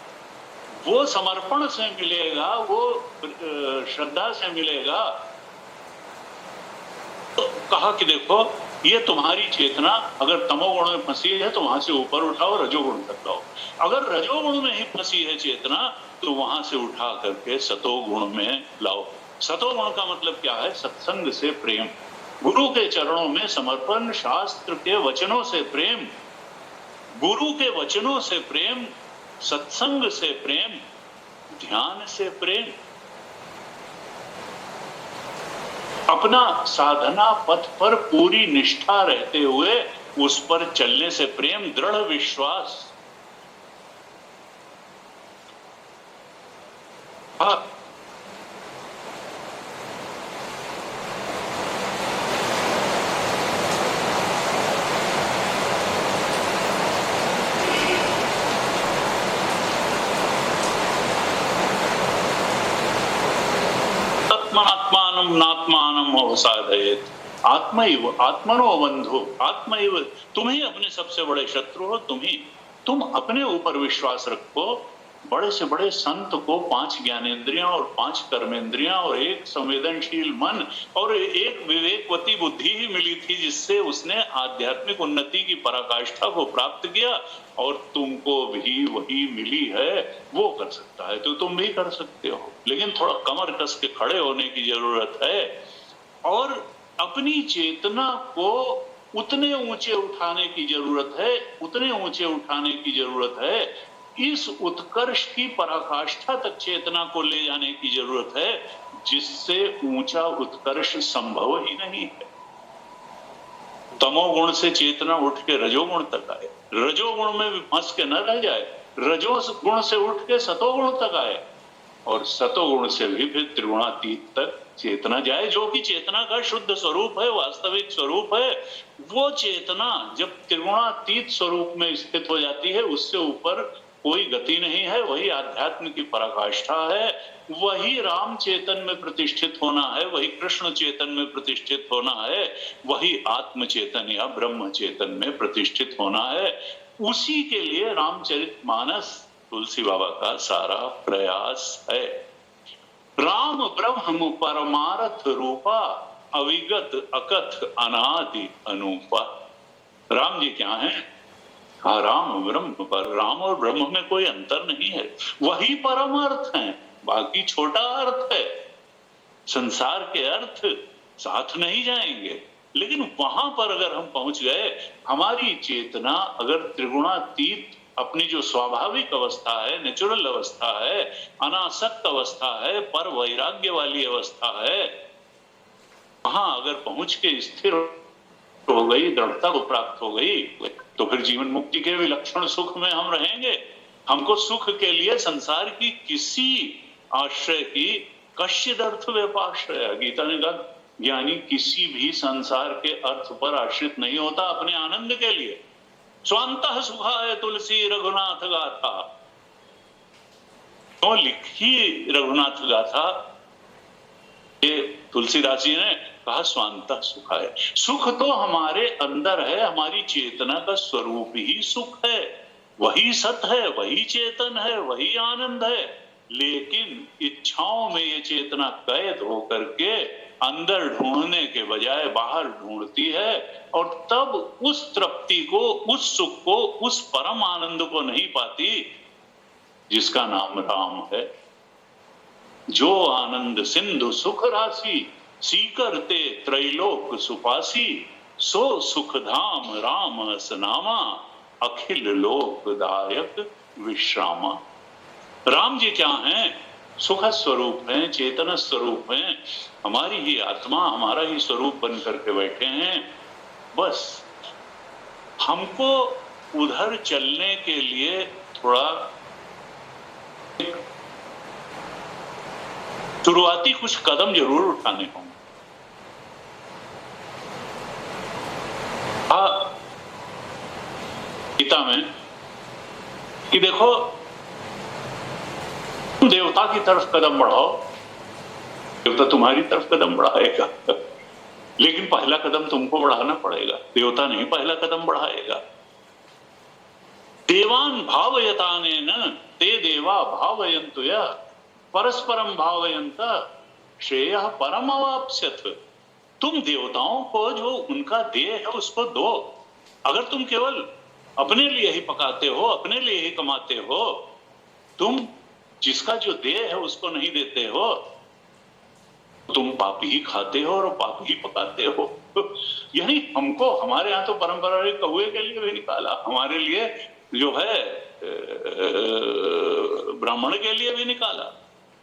वो समर्पण से मिलेगा, वो श्रद्धा से मिलेगा। तो कहा कि देखो ये तुम्हारी चेतना अगर तमोगुण में फंसी है तो वहां से ऊपर उठाओ, रजोगुण तक लाओ। अगर रजोगुण में ही फंसी है चेतना तो वहां से उठा करके सतोगुण में लाओ। सतोगुण का मतलब क्या है? सत्संग से प्रेम, गुरु के चरणों में समर्पण, शास्त्र के वचनों से प्रेम, गुरु के वचनों से प्रेम, सत्संग से प्रेम, ध्यान से प्रेम, अपना साधना पथ पर पूरी निष्ठा रहते हुए उस पर चलने से प्रेम, दृढ़ विश्वास। आत्मानम नात्मानम अवसादयेत, आत्मैव आत्मनो बंधु, आत्मैव, तुम ही अपने सबसे बड़े शत्रु हो। तुम अपने ऊपर विश्वास रखो। बड़े से बड़े संत को 5 ज्ञानेंद्रियां और 5 कर्मेंद्रियां और 1 संवेदनशील मन और 1 विवेकवती बुद्धि ही मिली थी, जिससे उसने आध्यात्मिक उन्नति की पराकाष्ठा को प्राप्त किया। और तुमको भी वही मिली है, वो कर सकता है तो तुम भी कर सकते हो, लेकिन थोड़ा कमर कस के खड़े होने की जरूरत है और अपनी चेतना को उतने ऊंचे उठाने की जरूरत है, उतने ऊंचे उठाने की जरूरत है, इस उत्कर्ष की पराकाष्ठा तक चेतना को ले जाने की जरूरत है, जिससे ऊंचा उत्कर्ष संभव ही नहीं है। तमोगुण से चेतना उठ के रजोगुण तक आए, रजोगुण में भी फंस के न रह जाए, रजोगुण से उठ के सतोगुण तक आए और सतोगुण से भी फिर त्रिगुणातीत तक चेतना जाए, जो कि चेतना का शुद्ध स्वरूप है, वास्तविक स्वरूप है। वो चेतना जब त्रिगुणातीत स्वरूप में स्थित हो जाती है, उससे ऊपर कोई गति नहीं है, वही आध्यात्म की पराकाष्ठा है, वही राम चेतन में प्रतिष्ठित होना है, वही कृष्ण चेतन में प्रतिष्ठित होना है, वही आत्म चेतन या ब्रह्म चेतन में प्रतिष्ठित होना है। उसी के लिए रामचरितमानस तुलसी बाबा का सारा प्रयास है। राम ब्रह्म परमार्थ रूपा, अविगत अकथ अनादि अनूपा। राम जी क्या है? हाँ, राम ब्रह्म पर, राम और ब्रह्म में कोई अंतर नहीं है, वही परम अर्थ है, बाकी छोटा अर्थ है। संसार के अर्थ साथ नहीं जाएंगे, लेकिन वहां पर अगर हम पहुंच गए, हमारी चेतना अगर त्रिगुणातीत अपनी जो स्वाभाविक अवस्था है, नेचुरल अवस्था है, अनासक्त अवस्था है, पर वैराग्य वाली अवस्था है, वहां अगर पहुंच के स्थिर हो गई, दृढ़ता को प्राप्त हो गई, तो फिर जीवन मुक्ति के विलक्षण सुख में हम रहेंगे। हमको सुख के लिए संसार की किसी आश्रय की कश्चिद अर्थ व्यपाश्रय, गीता ने कहा ज्ञानी किसी भी संसार के अर्थ पर आश्रित नहीं होता अपने आनंद के लिए। स्वांतः सुखाय तुलसी रघुनाथ गाथा, तो लिखी रघुनाथ गाथा, ये तुलसीदास जी ने कहा स्वांतः सुखाय। सुख तो हमारे अंदर है, हमारी चेतना का स्वरूप ही सुख है, वही सत है, वही चेतन है, वही आनंद है। लेकिन इच्छाओं में ये चेतना कैद होकर के अंदर ढूंढने के बजाय बाहर ढूंढती है, और तब उस तृप्ति को, उस सुख को, उस परम आनंद को नहीं पाती जिसका नाम राम है। जो आनंद सिंधु सुख राशि, सीकरते त्रैलोक सुपासी, सो सुख धाम राम असनामा, अखिल लोकदायक विश्रामा। राम जी क्या हैं? सुख स्वरूप हैं, चेतन स्वरूप हैं, हमारी ही आत्मा, हमारा ही स्वरूप बन करके बैठे हैं। बस हमको उधर चलने के लिए थोड़ा शुरुआती कुछ कदम जरूर उठाने होंगे। गीता में कि देखो, तुम देवता की तरफ कदम बढ़ाओ, देवता तुम्हारी तरफ कदम बढ़ाएगा, लेकिन पहला कदम तुमको बढ़ाना पड़ेगा, देवता नहीं पहला कदम बढ़ाएगा। देवान भावयतानेन ते देवा भावयन्तु यः, परस्परम भावयन्त श्रेयः परमवाप्स्यथ। तुम देवताओं को जो उनका देह है उसको दो। अगर तुम केवल अपने लिए ही पकाते हो, अपने लिए ही कमाते हो, तुम जिसका जो देह है उसको नहीं देते हो, तुम पाप ही खाते हो और पाप ही पकाते हो। यानी हमको, हमारे यहाँ तो पारंपरिक कौए के लिए भी निकाला, हमारे लिए जो है ब्राह्मण के लिए भी निकाला,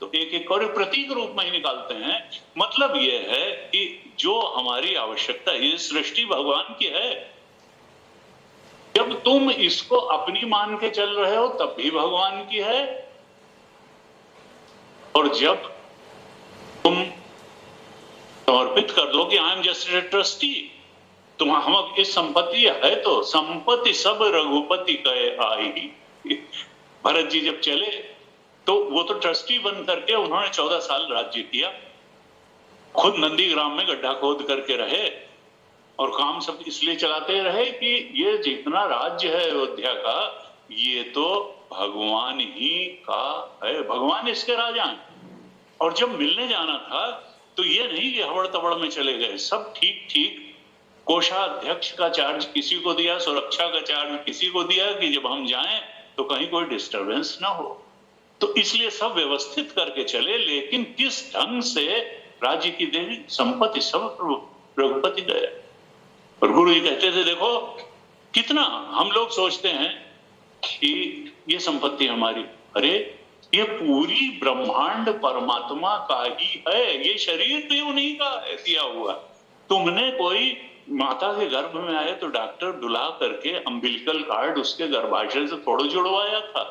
तो एक एक और प्रतीक रूप में ही निकालते हैं। मतलब ये है कि जो हमारी आवश्यकता, ये सृष्टि भगवान की है। जब तुम इसको अपनी मान के चल रहे हो तब भी भगवान की है, और जब तुम समर्पित कर दो कि I am just a trustee, तुम हम इस संपत्ति है तो संपत्ति सब रघुपति कहे आई। भरत जी जब चले तो वो तो ट्रस्टी बन करके उन्होंने 14 साल राज्य किया, खुद नंदीग्राम में गड्ढा खोद करके रहे और काम सब इसलिए चलाते रहे कि ये जितना राज्य है अयोध्या का, ये तो भगवान ही का है, भगवान इसके राजा हैं। और जब मिलने जाना था तो ये नहीं कि हवड़ तबड़ में चले गए, सब ठीक ठीक कोषाध्यक्ष का चार्ज किसी को दिया, सुरक्षा का चार्ज किसी को दिया कि जब हम जाएं तो कहीं कोई डिस्टरबेंस ना हो, तो इसलिए सब व्यवस्थित करके चले। लेकिन किस ढंग से राज्य की देवी संपत्ति सब रघुपति गए। और गुरु जी कहते थे देखो कितना हम लोग सोचते हैं कि ये संपत्ति हमारी, अरे ये पूरी ब्रह्मांड परमात्मा का ही है, ये शरीर भी उन्हीं का है दिया हुआ। तुमने कोई माता के गर्भ में आए तो डॉक्टर दुला करके अम्बिलिकल कार्ड उसके गर्भाशय से थोड़ा जुड़वाया था,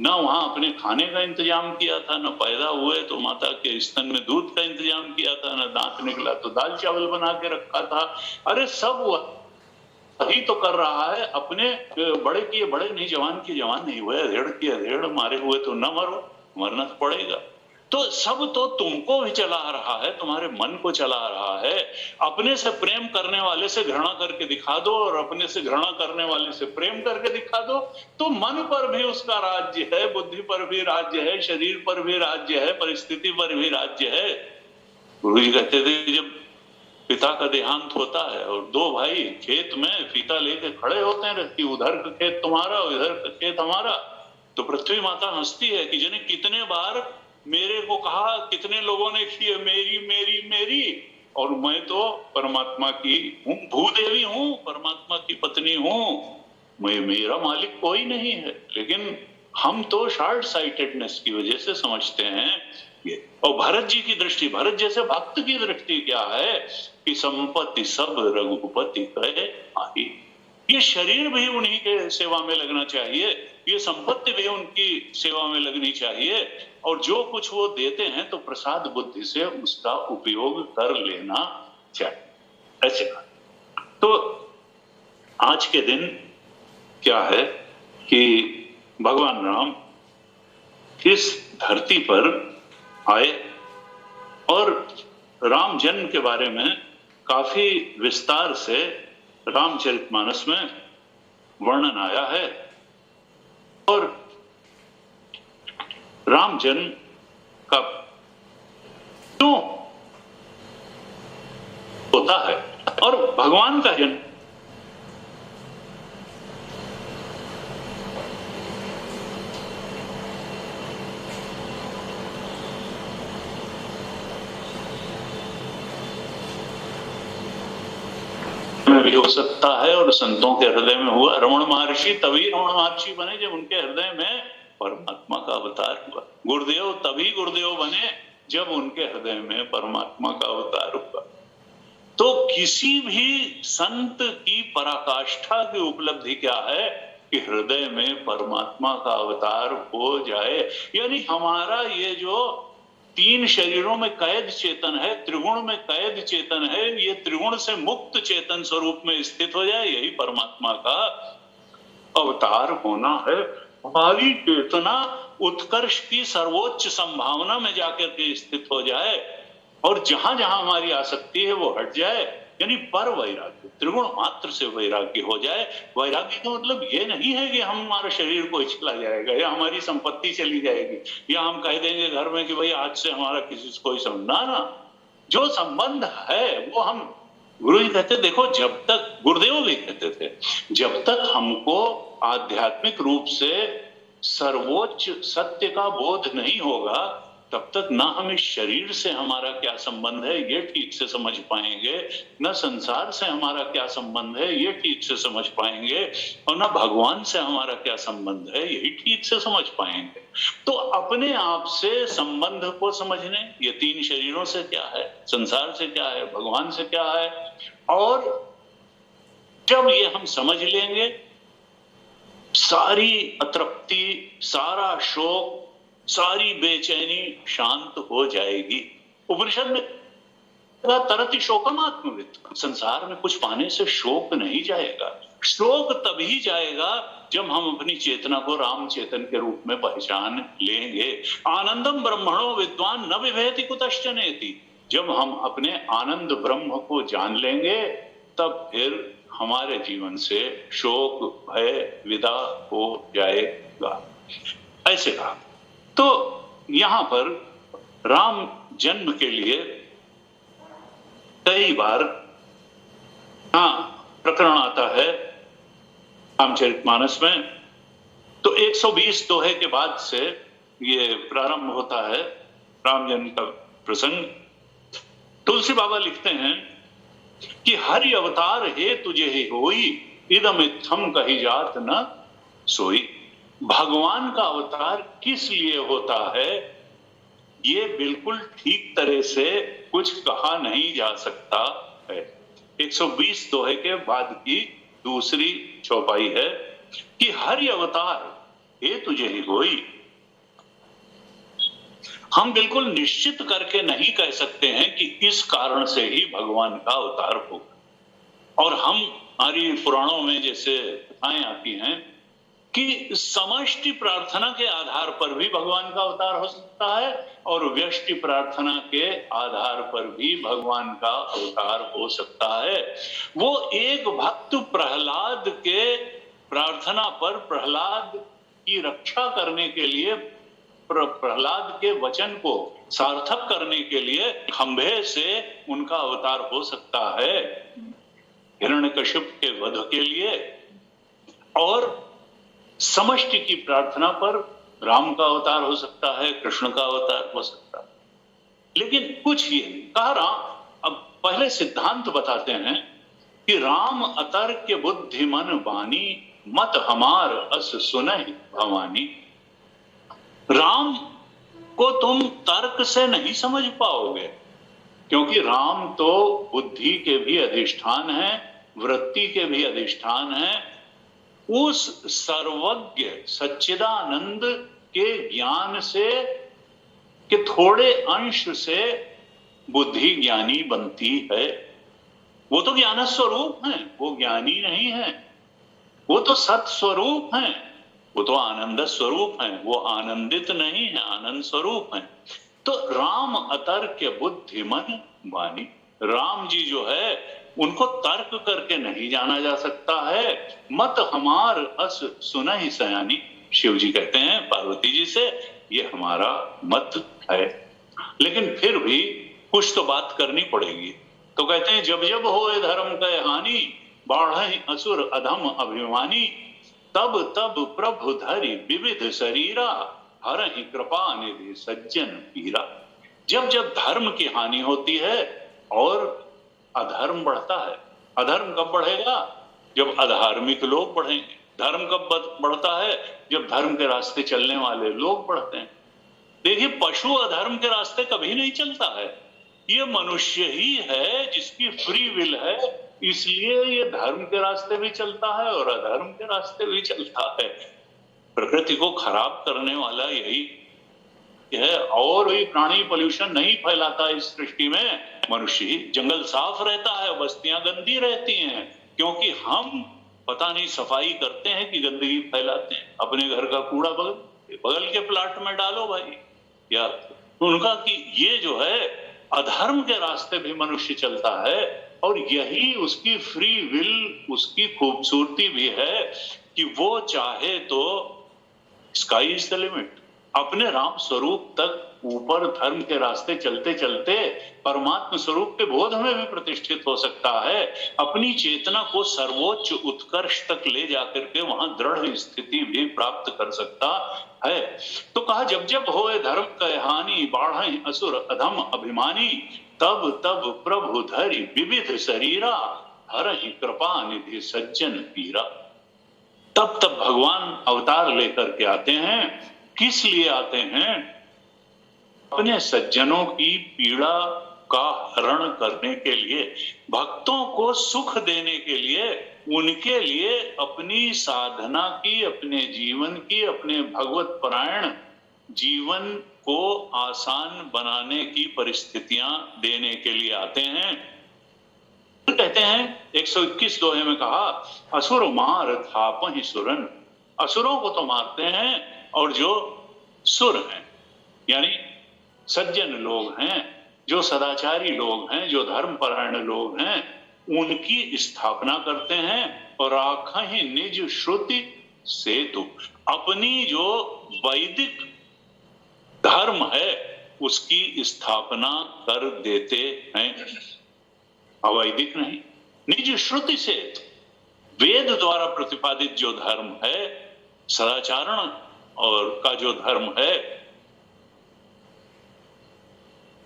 ना वहां अपने खाने का इंतजाम किया था, ना पैदा हुए तो माता के स्तन में दूध का इंतजाम किया था, ना दांत निकला तो दाल चावल बना के रखा था। अरे सब वही तो कर रहा है। अपने बड़े किए बड़े नहीं, जवान किए जवान नहीं हुए, अधेड़ किए अधेड़, मारे हुए तो न मरो, मरना तो पड़ेगा। तो सब तो तुमको भी चला रहा है, तुम्हारे मन को चला रहा है। अपने से प्रेम करने वाले से घृणा करके दिखा दो और अपने से घृणा करने वाले से प्रेम करके दिखा दो, तो मन पर भी उसका राज्य है, बुद्धि पर भी राज्य है, शरीर पर भी राज्य है, परिस्थिति पर भी राज्य है। गुरु जी कहते थे जब पिता का देहांत होता है और दो भाई खेत में फीता लेके खड़े होते हैं कि उधर का खेत तुम्हारा इधर का खेत हमारा, तो पृथ्वी माता हंसती है कि जाने कितने बार मेरे को कहा, कितने लोगों ने किए मेरी मेरी मेरी, और मैं तो परमात्मा की हूँ, भूदेवी हूँ, परमात्मा की पत्नी हूँ, मैं, मेरा मालिक कोई नहीं है। लेकिन हम तो शॉर्ट साइटेडनेस की वजह से समझते हैं ये। और भरत जी की दृष्टि, भरत जैसे भक्त की दृष्टि क्या है कि संपत्ति सब रघुपति कहे आई। ये शरीर भी उन्हीं के सेवा में लगना चाहिए, ये संपत्ति भी उनकी सेवा में लगनी चाहिए, और जो कुछ वो देते हैं तो प्रसाद बुद्धि से उसका उपयोग कर लेना चाहिए। ऐसे तो आज के दिन क्या है कि भगवान राम इस धरती पर आए और राम जन्म के बारे में काफी विस्तार से रामचरितमानस में वर्णन आया है। और राम जन्म का क्यों होता है और भगवान का जन्म में भी हो सकता है और संतों के हृदय में हुआ। रमण महर्षि तभी रमण महर्षि बने जब उनके हृदय में परमात्मा का अवतार हुआ। गुरुदेव तभी गुरुदेव बने जब उनके हृदय में परमात्मा का अवतार हुआ। तो किसी भी संत की पराकाष्ठा की उपलब्धि क्या है कि हृदय में परमात्मा का अवतार हो जाए। यानी हमारा ये जो तीन शरीरों में कैद चेतन है, त्रिगुण में कैद चेतन है, ये त्रिगुण से मुक्त चेतन स्वरूप में स्थित हो जाए, यही परमात्मा का अवतार होना है। हमारी चेतना उत्कर्ष की सर्वोच्च संभावना में जाकर के स्थित हो जाए और जहां जहां हमारी आसक्ति है वो हट जाए, यानी पर वैराग्य, त्रिगुण मात्र से वैराग्य हो जाए। वैराग्य का मतलब ये नहीं है कि हमारा शरीर कोई चला जाएगा या हमारी संपत्ति चली जाएगी या हम कह देंगे घर में कि भाई आज से हमारा किसी से कोई समझना ना। जो संबंध है वो हम, गुरु जी कहते देखो, जब तक, गुरुदेव भी कहते थे, जब तक हमको आध्यात्मिक रूप से सर्वोच्च सत्य का बोध नहीं होगा, तब तक ना हम इस शरीर से हमारा क्या संबंध है ये ठीक से समझ पाएंगे, न संसार से हमारा क्या संबंध है ये ठीक से समझ पाएंगे, और ना भगवान से हमारा क्या संबंध है यही ठीक से समझ पाएंगे। तो अपने आप से संबंध को समझने, ये तीन शरीरों से क्या है, संसार से क्या है, भगवान से क्या है, और जब ये हम समझ लेंगे, सारी अतृप्ति, सारा शोक, सारी बेचैनी शांत हो जाएगी। उपनिषद में तरति शोकम आत्मवित्, संसार में कुछ पाने से शोक नहीं जाएगा। शोक तभी जाएगा जब हम अपनी चेतना को राम चेतन के रूप में पहचान लेंगे। आनंदम ब्रह्मणो विद्वान न विभेति कुतश्चनेति, जब हम अपने आनंद ब्रह्म को जान लेंगे तब फिर हमारे जीवन से शोक भय विदा हो जाएगा। ऐसे कहा। तो यहां पर राम जन्म के लिए कई बार प्रकरण आता है रामचरितमानस में। तो 120 दोहे के बाद से ये प्रारंभ होता है राम जन्म का प्रसंग। तुलसी बाबा लिखते हैं कि हरि अवतार हे तुझे ही होई, इदम इत्थम कही जात न सोई। भगवान का अवतार किस लिए होता है ये बिल्कुल ठीक तरह से कुछ कहा नहीं जा सकता है। 120 दोहे के बाद की दूसरी चौपाई है कि हरि अवतार हे तुझे ही होई। हम बिल्कुल निश्चित करके नहीं कह सकते हैं कि इस कारण से ही भगवान का अवतार होगा। और हम, हमारी पुराणों में जैसे कथाएं आती हैं कि समष्टि प्रार्थना के आधार पर भी भगवान का अवतार हो सकता है और व्यष्टि प्रार्थना के आधार पर भी भगवान का अवतार हो सकता है। वो एक भक्त प्रहलाद के प्रार्थना पर प्रहलाद की रक्षा करने के लिए, प्रहलाद के वचन को सार्थक करने के लिए खंभे से उनका अवतार हो सकता है, हिरण्यकश्यप के वध के लिए। और समष्टि की प्रार्थना पर राम का अवतार हो सकता है, कृष्ण का अवतार हो सकता है। लेकिन कुछ ये कह रहा, अब पहले सिद्धांत बताते हैं कि राम अतर्क्य बुद्धि मन वाणी, मत हमार अस सुनहि भवानी। राम को तुम तर्क से नहीं समझ पाओगे, क्योंकि राम तो बुद्धि के भी अधिष्ठान है, वृत्ति के भी अधिष्ठान है। उस सर्वज्ञ सच्चिदानंद के ज्ञान से, के थोड़े अंश से बुद्धि ज्ञानी बनती है। वो तो ज्ञान स्वरूप है, वो ज्ञानी नहीं है। वो तो सत स्वरूप है, वो तो आनंद स्वरूप है, वो आनंदित नहीं है, आनंद स्वरूप है। तो राम अतर्क्य बुद्धि मन वाणी, राम जी जो है उनको तर्क करके नहीं जाना जा सकता है। मत हमार अस सुनहि सयानी, शिव जी कहते हैं पार्वती जी से, ये हमारा मत है। लेकिन फिर भी कुछ तो बात करनी पड़ेगी। तो कहते हैं जब जब होए धर्म कह हानि, बाढ़हि असुर अधम अभिमानी, तब तब प्रभु धरि विविध शरीरा, हरहि कृपा निधि सज्जन पीरा। जब जब धर्म की हानि होती है और अधर्म बढ़ता है। अधर्म कब बढ़ेगा? जब अधार्मिक लोग बढ़ेंगे। धर्म कब बढ़ता है? जब धर्म के रास्ते चलने वाले लोग बढ़ते हैं। देखिए, पशु अधर्म के रास्ते कभी नहीं चलता है, ये मनुष्य ही है जिसकी फ्री विल है, इसलिए ये धर्म के रास्ते भी चलता है और अधर्म के रास्ते भी चलता है। प्रकृति को खराब करने वाला यही है। और भी प्राणी पोल्यूशन नहीं फैलाता इस सृष्टि में, मनुष्य ही। जंगल साफ रहता है, बस्तियां गंदी रहती हैं, क्योंकि हम पता नहीं सफाई करते हैं कि गंदगी फैलाते हैं। अपने घर का कूड़ा बगल के प्लाट में डालो भाई, या उनका कि ये जो है अधर्म के रास्ते भी मनुष्य चलता है। और यही उसकी फ्री विल, उसकी खूबसूरती भी है कि वो चाहे तो स्काई इज द लिमिट, अपने राम स्वरूप तक ऊपर धर्म के रास्ते चलते चलते परमात्म स्वरूप के बोध में भी प्रतिष्ठित हो सकता है, अपनी चेतना को सर्वोच्च उत्कर्ष तक ले जाकर के वहां दृढ़ स्थिति भी प्राप्त कर सकता है। तो कहा जब जब होए धर्म कह हानि, बाढ़ असुर अधम अभिमानी, तब तब प्रभु धरि विविध शरीरा, हरहि कृपा निधि सज्जन पीरा। तब तब भगवान अवतार लेकर के आते हैं। किस लिए आते हैं? अपने सज्जनों की पीड़ा का हरण करने के लिए, भक्तों को सुख देने के लिए, उनके लिए अपनी साधना की, अपने जीवन की, अपने भगवत परायण जीवन को आसान बनाने की परिस्थितियां देने के लिए आते हैं। कहते हैं 121 दोहे में कहा, असुर मार थापहि सुरन, असुरों को तो मारते हैं और जो सुर हैं यानी सज्जन लोग हैं, जो सदाचारी लोग हैं, जो धर्मपरायण लोग हैं, उनकी स्थापना करते हैं। और राखहि निज श्रुति सेतु, अपनी जो वैदिक धर्म है उसकी स्थापना कर देते हैं, अवैदिक नहीं, निज श्रुति से। वेद द्वारा प्रतिपादित जो धर्म है, सदाचारण और का जो धर्म है,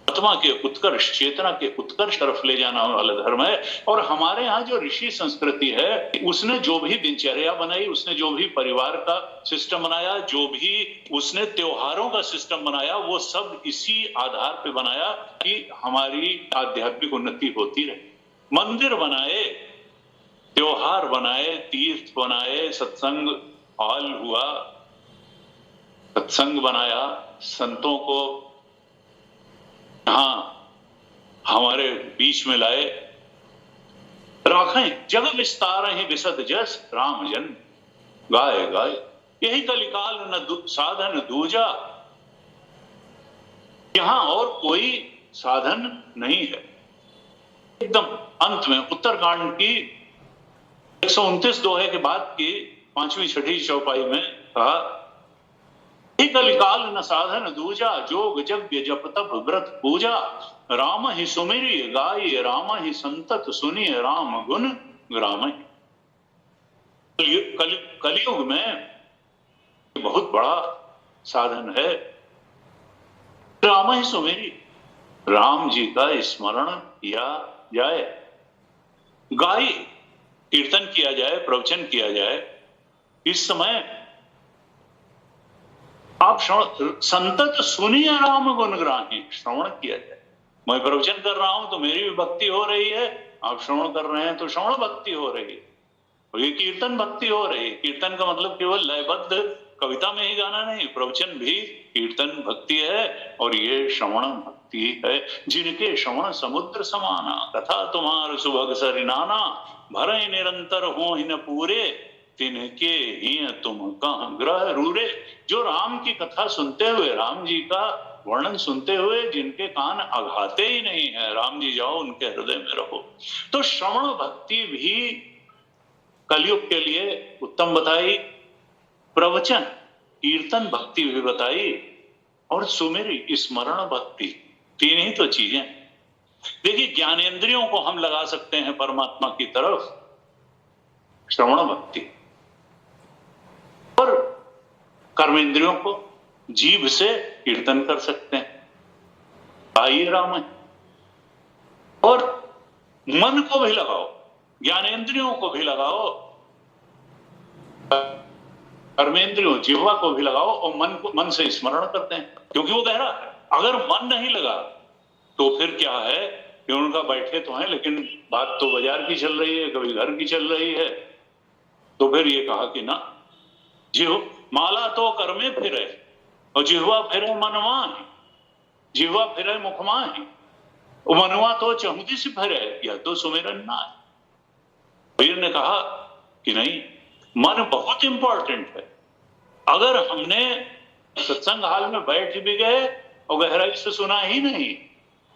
आत्मा के उत्कर्ष, चेतना के उत्कर्ष तरफ ले जाना वाला धर्म है। और हमारे यहाँ जो ऋषि संस्कृति है, उसने जो भी दिनचर्या बनाई, उसने जो भी परिवार का सिस्टम बनाया, जो भी उसने त्योहारों का सिस्टम बनाया, वो सब इसी आधार पे बनाया कि हमारी आध्यात्मिक उन्नति होती रहे। मंदिर बनाए, त्योहार बनाए, तीर्थ बनाए, सत्संग हॉल हुआ, सत्संग बनाया, संतों को हाँ हमारे बीच में लाए, राखें जग विस्तार ही विशद जस, राम जन गाए गाए, यही कलिकाल न साधन दूजा, यहां और कोई साधन नहीं है। एकदम अंत में उत्तरकांड की 129 दोहे के बाद की 5वीं 6ठी चौपाई में कहा, कलिकाल न साधन दूजा, जोग यज्ञ जप तप व्रत पूजा, राम ही सुमिरि गाई, राम ही संतत सुनी, राम गुण ग्राम। कलयुग में बहुत बड़ा साधन है, राम ही सुमिरि, राम जी का स्मरण किया जाए, गाई कीर्तन किया जाए, प्रवचन किया जाए। इस समय आप संतत सुनिए राम गुण ग्राही, श्रवण किया जाए। मैं प्रवचन कर रहा हूं तो मेरी भी भक्ति हो रही है, आप श्रवण कर रहे हैं तो श्रवण भक्ति हो रही है, और ये कीर्तन भक्ति हो रही है। कीर्तन का मतलब केवल लयबद्ध कविता में ही गाना नहीं, प्रवचन भी कीर्तन भक्ति है, और ये श्रवण भक्ति है। जिनके श्रवण समुद्र समाना, कथा तुम्हार सुभग सरिनाना, भरे निरंतर हो ही न पूरे, तिनके ही तुम कहां ग्रह रूरे। जो राम की कथा सुनते हुए, राम जी का वर्णन सुनते हुए जिनके कान अघाते ही नहीं है, राम जी जाओ उनके हृदय में रहो। तो श्रवण भक्ति भी कलयुग के लिए उत्तम बताई, प्रवचन कीर्तन भक्ति भी बताई, और सुमेरी स्मरण भक्ति, तीन ही तो चीजें। देखिए, ज्ञानेंद्रियों को हम लगा सकते हैं परमात्मा की तरफ, श्रवण भक्ति, और कर्मेंद्रियों को जीभ से कीर्तन कर सकते हैं, आइए राम है। और मन को भी लगाओ, ज्ञानेंद्रियों को भी लगाओ, कर्मेंद्रियों जिह्वा को भी लगाओ, और मन से स्मरण करते हैं, क्योंकि वो गहरा है। अगर मन नहीं लगा तो फिर क्या है कि उनका बैठे तो हैं, लेकिन बात तो बाजार की चल रही है, कभी घर की चल रही है। तो फिर ये कहा कि ना, माला तो कर में फिरे, और जिह्वा फिरे मनवा है, जिह्वा फिरे मुखमा है, मनवा तो चहुदी से फिरे, यह तो सुमिरन ना है। वीर ने कहा कि नहीं, मन बहुत इंपॉर्टेंट है। अगर हमने सत्संग हाल में बैठ भी गए और गहराई से सुना ही नहीं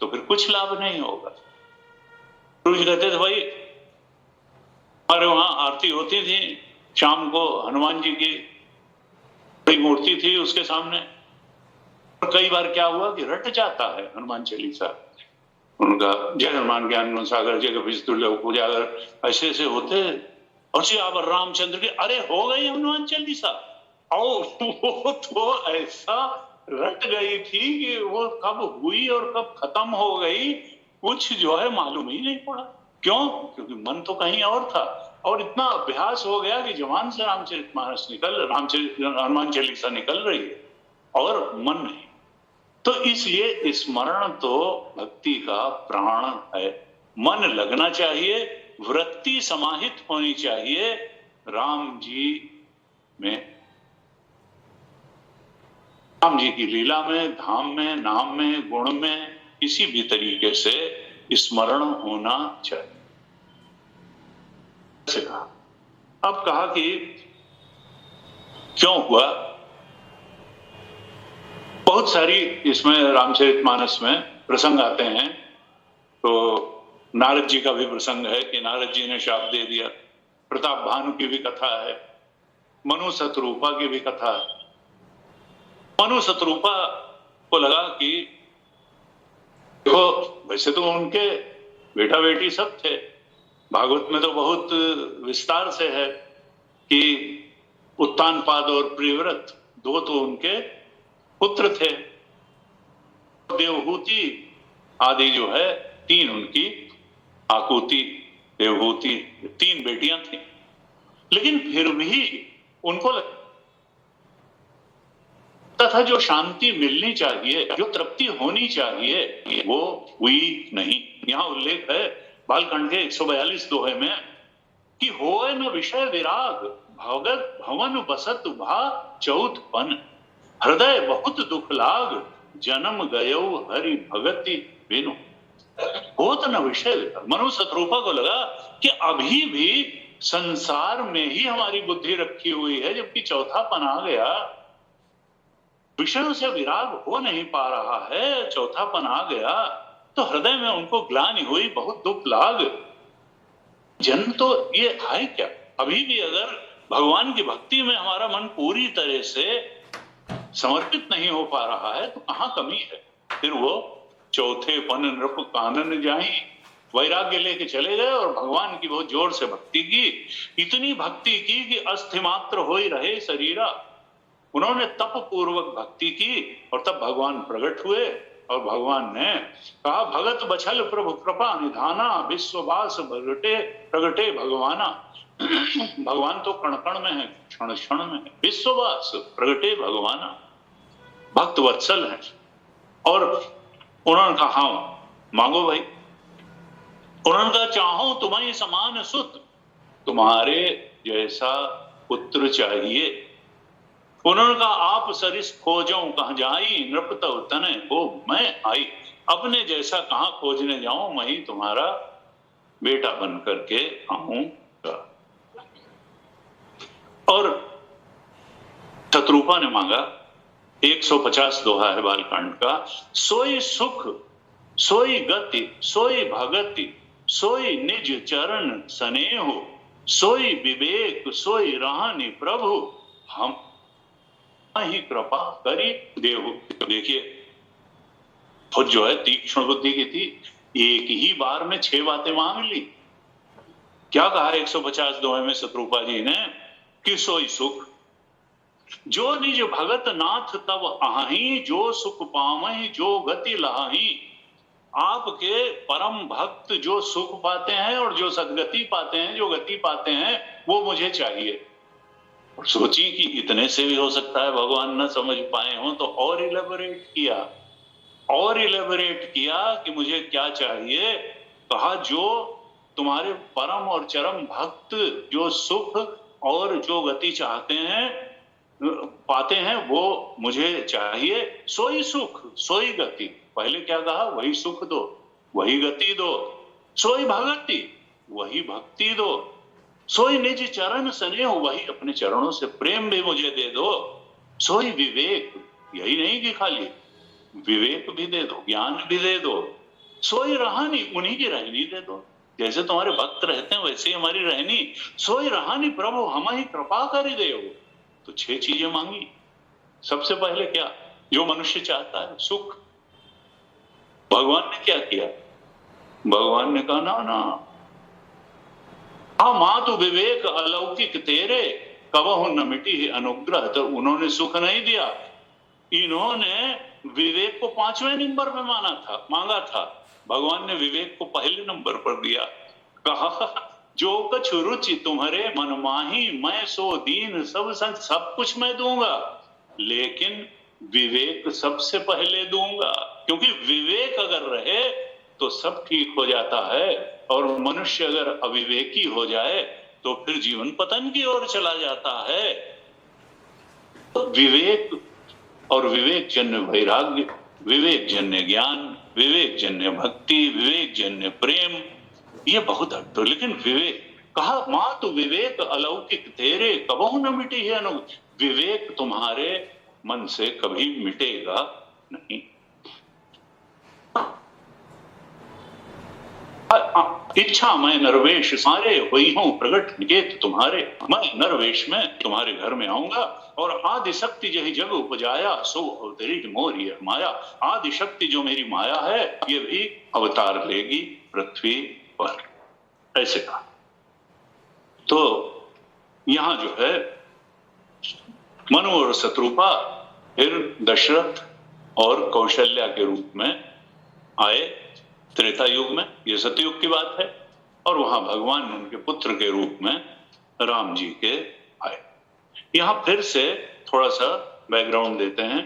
तो फिर कुछ लाभ नहीं होगा। गुरु जी कहते थे, भाई हमारे वहां आरती होती थी शाम को, हनुमान जी की बड़ी मूर्ति थी उसके सामने, कई बार क्या हुआ कि रट जाता है हनुमान चालीसा, उनका जय हनुमान ज्ञान गुण सागर जय कपीस दुर्लभ उजागर ऐसे ऐसे होते, और सियावर रामचंद्र के, अरे हो गई हनुमान चालीसा। और वो तो ऐसा रट गई थी कि वो कब हुई और कब खत्म हो गई कुछ जो है मालूम ही नहीं पड़ा। क्यों? क्योंकि मन तो कहीं और था, और इतना अभ्यास हो गया कि जवान से रामचरितमानस हनुमान चालीसा निकल रही है और मन नहीं। तो इसलिए स्मरण तो भक्ति का प्राण है। मन लगना चाहिए, वृत्ति समाहित होनी चाहिए राम जी में, राम जी की लीला में, धाम में, नाम में, गुण में, किसी भी तरीके से स्मरण होना चाहिए। अब कहा कि क्यों हुआ, बहुत सारी इसमें रामचरितमानस में प्रसंग आते हैं। तो नारद जी का भी प्रसंग है कि नारद जी ने शाप दे दिया, प्रताप भानु की भी कथा है, मनु शतरूपा की भी कथा है। मनु शतरूपा को लगा कि देखो वैसे तो उनके बेटा बेटी सब थे, भागवत में तो बहुत विस्तार से है कि उत्तानपाद और प्रियव्रत दो तो उनके पुत्र थे, देवहूति आदि जो है तीन उनकी, आकुति, देवहूति, तीन बेटियां थी। लेकिन फिर भी उनको लगता था जो शांति मिलनी चाहिए, जो तृप्ति होनी चाहिए, वो हुई नहीं। यहां उल्लेख है बालकांड के 142 दोहे में कि होए न विषय विराग, भगत भवन बसत भा चौथ पन, हृदय बहुत दुख लाग, जन्म गयो हरि भगति बिनु। होत न विषय विराग। मनु शतरूपा को लगा कि अभी भी संसार में ही हमारी बुद्धि रखी हुई है, जबकि चौथापन आ गया, विषयों से विराग हो नहीं पा रहा है, चौथापन आ गया, तो हृदय में उनको ग्लानि हुई, बहुत दुख लाग। जन्म तो ये है क्या? अभी भी अगर भगवान की भक्ति में हमारा मन पूरी तरह से समर्पित नहीं हो पा रहा है तो कहां कमी है? फिर वो चौथे पन नृप कानन जाई, वैराग्य लेके चले गए और भगवान की बहुत जोर से भक्ति की, इतनी भक्ति की कि अस्थि मात्र हो ही रहे शरीरा। उन्होंने तप पूर्वक भक्ति की और तब भगवान प्रकट हुए, और भगवान ने कहा भगत बछल प्रभु कृपा निधाना, विश्ववास प्रगटे प्रगटे भगवाना। भगवान तो कण कण में है, क्षण क्षण में है, विश्ववास प्रगटे भगवाना, भक्त वत्सल है। और उन्होंने कहा हाँ मांगो भाई। उन्होंने कहा चाहो तुम्हें समान सुत, तुम्हारे जैसा पुत्र चाहिए। उन्होंने कहा आप सरिस खोजो कहां जाई, नृप तव तने हो मैं आई। अपने जैसा कहां खोजने जाऊं, मैं ही तुम्हारा बेटा बन करके आऊंगा। और शतरूपा ने मांगा, 150 दोहा है बालकांड का, सोई सुख सोई गति सोई भगति, सोई निज चरण स्नेह, सोई विवेक सोई रहनि प्रभु, हम ही कृपा करी देहु। देखिए खुद जो है तीक्ष्ण बुद्धि की थी, एक ही बार में 6 बातें मांग ली। क्या कहा 150 दोहे में शतरूपा जी ने कि सोई सुख, जो निज भगत नाथ तब आही, जो सुख पावहि जो गति लाही। आपके परम भक्त जो सुख पाते हैं और जो सदगति पाते हैं, जो गति पाते हैं, वो मुझे चाहिए। और सोची कि इतने से भी हो सकता है भगवान न समझ पाए हो, तो और इलेबोरेट किया कि मुझे क्या चाहिए। कहा जो तुम्हारे परम और चरम भक्त जो सुख और जो गति चाहते हैं पाते हैं, वो मुझे चाहिए। सोई सुख सोई गति, पहले क्या कहा, वही सुख दो वही गति दो। सोई भगति, वही भक्ति दो। सोई निज चरण स्नेह, वही अपने चरणों से प्रेम भी मुझे दे दो। सोई विवेक, यही नहीं कि खाली विवेक भी दे दो, ज्ञान भी दे दो। सोई रहनी, उन्हीं की रहनी दे दो, जैसे तुम्हारे भक्त रहते हैं वैसे ही हमारी रहनी। सोई रहनी प्रभु हम ही कृपा कर दे। तो 6 चीजें मांगी। सबसे पहले क्या, जो मनुष्य चाहता है सुख। भगवान ने क्या किया? भगवान ने कहा ना ना, हाँ मातु विवेक अलौकिक तेरे, कबहु न मिटी ही अनुग्रह। तो उन्होंने सुख नहीं दिया, इन्होंने विवेक को 5वें नंबर पे मांगा था। भगवान ने विवेक को पहले नंबर पर दिया। कहा जो कछु रुचि तुम्हारे मन माही, मैं सो दीन सब संग, सब कुछ मैं दूंगा, लेकिन विवेक सबसे पहले दूंगा। क्योंकि विवेक अगर रहे तो सब ठीक हो जाता है, और मनुष्य अगर अविवेकी हो जाए तो फिर जीवन पतन की ओर चला जाता है। तो विवेक और विवेक जन्य वैराग्य, विवेक जन्य ज्ञान, विवेक जन्य भक्ति, विवेक जन्य प्रेम, ये बहुत अर्थ। लेकिन विवेक कहा मातु विवेक अलौकिक तेरे, कबहु न मिटी है अनु। विवेक तुम्हारे मन से कभी मिटेगा नहीं। इच्छा मैं नरवेश सारे, वही हूं प्रगट निकेत तुम्हारे। मैं नरवेश में तुम्हारे घर में आऊंगा, और आदि शक्ति जही जग उपजाया, सो अवतरी मोर ये माया। आदि शक्ति जो मेरी माया है, ये भी अवतार लेगी पृथ्वी पर, ऐसे कहा। तो यहां जो है मनु और शत्रुपा फिर दशरथ और कौशल्या के रूप में आए त्रेता युग में, ये सतयुग की बात है। और वहां भगवान उनके पुत्र के रूप में राम जी के आए। यहां फिर से थोड़ा सा बैकग्राउंड देते हैं।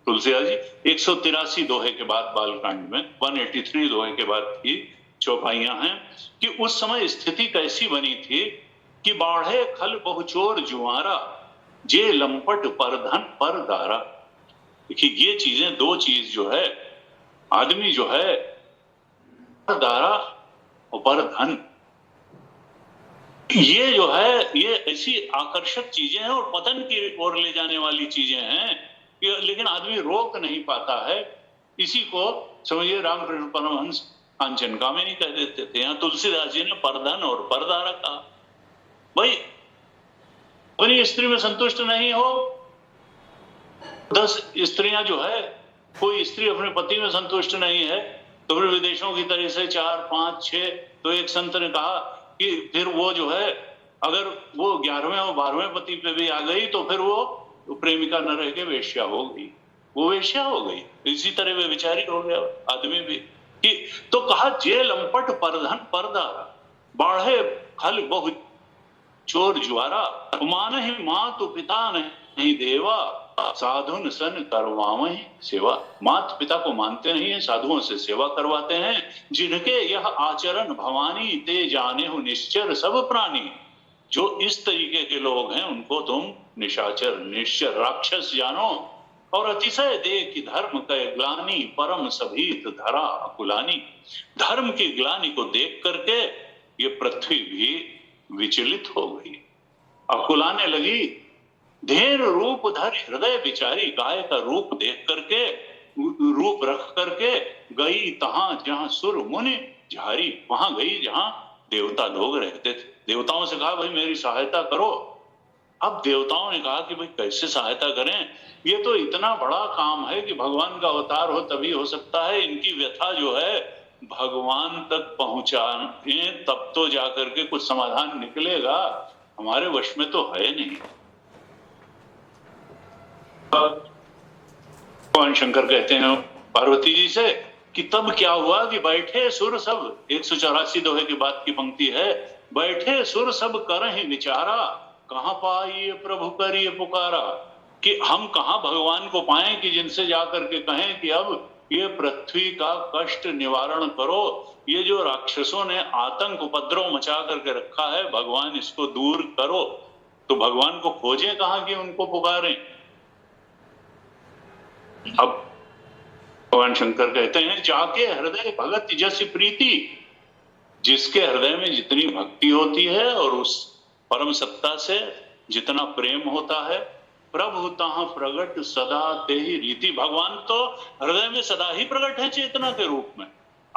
तुलसीदास जी 183 दोहे के बाद बालकांड में 183 दोहे के बाद की चौपाइयां हैं कि उस समय स्थिति कैसी बनी थी कि बाढ़े खल बहुचोर जुआरा, जे लंपट परधन पर दारा। देखिए ये चीजें, दो चीज जो है, आदमी जो है दारा और पर धन, ये जो है ये ऐसी आकर्षक चीजें हैं और पतन की ओर ले जाने वाली चीजें हैं, लेकिन आदमी रोक नहीं पाता है। इसी को समझिए रामकृष्ण परमहंस कांचन कामिनी कह देते थे, यहाँ तुलसीदास जी ने परधन और परदारा कहा। भाई अपनी स्त्री में संतुष्ट नहीं हो, 10 स्त्रियां जो है, कोई स्त्री अपने पति में संतुष्ट नहीं है तो फिर विदेशों की तरह से 4, 5, 6। तो एक संत ने कहा कि फिर वो जो है अगर वो 11वें और 12वें पति पे भी आ गई तो फिर वो प्रेमिका न रह के वेश्या हो गई, वो वेश्या हो गई। इसी तरह वे विचारी हो गया आदमी भी कि। तो कहा जे लंपट परधन परदारा, बाढ़े खल बहु चोर जुआरा, मान ही मातु पिता नहीं देवा, साधुन सन करवावहीं सेवा। माता पिता को मानते नहीं है, साधुओं से सेवा करवाते हैं। जिनके यह आचरण भवानी, ते जाने हो निश्चर सब प्राणी। जो इस तरीके के लोग हैं उनको तुम निशाचर, निश्चर, राक्षस जानो। और अतिशय देख धर्म के ग्लानि, परम सभीत धरा अकुलानी। धर्म की ग्लानि को देख करके ये पृथ्वी भी विचलित हो गई, अकुलाने लगी। धेर रूप धर हृदय विचारी, गाय का रूप देख करके, रूप रख करके गई तहां जहां सुर मुनि झारी। वहां गई जहां देवता लोग रहते थे। देवताओं से कहा भाई मेरी सहायता करो। अब देवताओं ने कहा कि भाई कैसे सहायता करें, ये तो इतना बड़ा काम है कि भगवान का अवतार हो तभी हो सकता है। इनकी व्यथा जो है भगवान तक पहुंचाए तब तो जाकर के कुछ समाधान निकलेगा, हमारे वश में तो है नहीं। भगवान शंकर कहते हैं पार्वती जी से कि तब क्या हुआ कि बैठे सुर सब, 184 दोहे के बाद की पंक्ति है, बैठे सुर सब करहि विचारा, कहां पाइए प्रभु करिए पुकारा। कि हम कहां भगवान को पाएं कि जिनसे जाकर के कहें कि अब ये पृथ्वी का कष्ट निवारण करो, ये जो राक्षसों ने आतंक उपद्रव मचा करके रखा है भगवान इसको दूर करो। तो भगवान को खोजें कहां कि उनको पुकारें। अब भगवान शंकर कहते हैं जाके हृदय भगत जस प्रीति, जिसके हृदय में जितनी भक्ति होती है और उस परम सत्ता से जितना प्रेम होता है, प्रभु तहां प्रगट सदा ते ही रीति। भगवान तो हृदय में सदा ही प्रगट है चेतना के रूप में।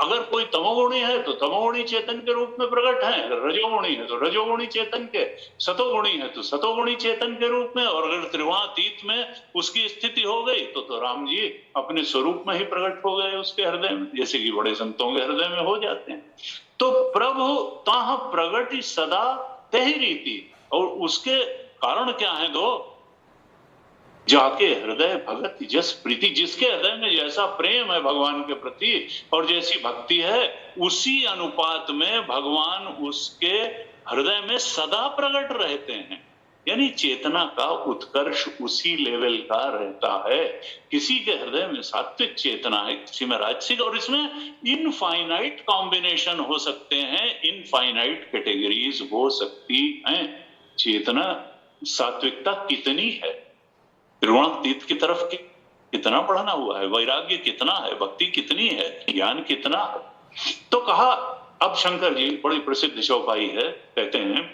अगर कोई तमोगुणी है तो तमोगुणी चेतन के रूप में प्रकट है, अगर रजोगुणी है तो रजोगुणी चेतन के, सतोगुणी है तो सतोगुणी चेतन के रूप में, और अगर त्रिगुणातीत में उसकी स्थिति हो गई तो राम जी अपने स्वरूप में ही प्रकट हो गए उसके हृदय में, जैसे कि बड़े संतों के हृदय में हो जाते हैं। तो प्रभु ताह प्रगति सदा तही रीति, और उसके कारण क्या है? दो जाके हृदय भगत जस प्रीति, जिसके हृदय में जैसा प्रेम है भगवान के प्रति और जैसी भक्ति है, उसी अनुपात में भगवान उसके हृदय में सदा प्रकट रहते हैं। यानी चेतना का उत्कर्ष उसी लेवल का रहता है। किसी के हृदय में सात्विक चेतना है, किसी में राजसिक, और इसमें इनफाइनाइट कॉम्बिनेशन हो सकते हैं, इनफाइनाइट कैटेगरीज हो सकती हैं। चेतना सात्विकता कितनी है, त्रिगुणातीत की तरफ कितना बढ़ना हुआ है, वैराग्य कितना है, भक्ति कितनी है, ज्ञान कितना है। तो कहा, अब शंकर जी बड़ी प्रसिद्ध चौपाई है, कहते हैं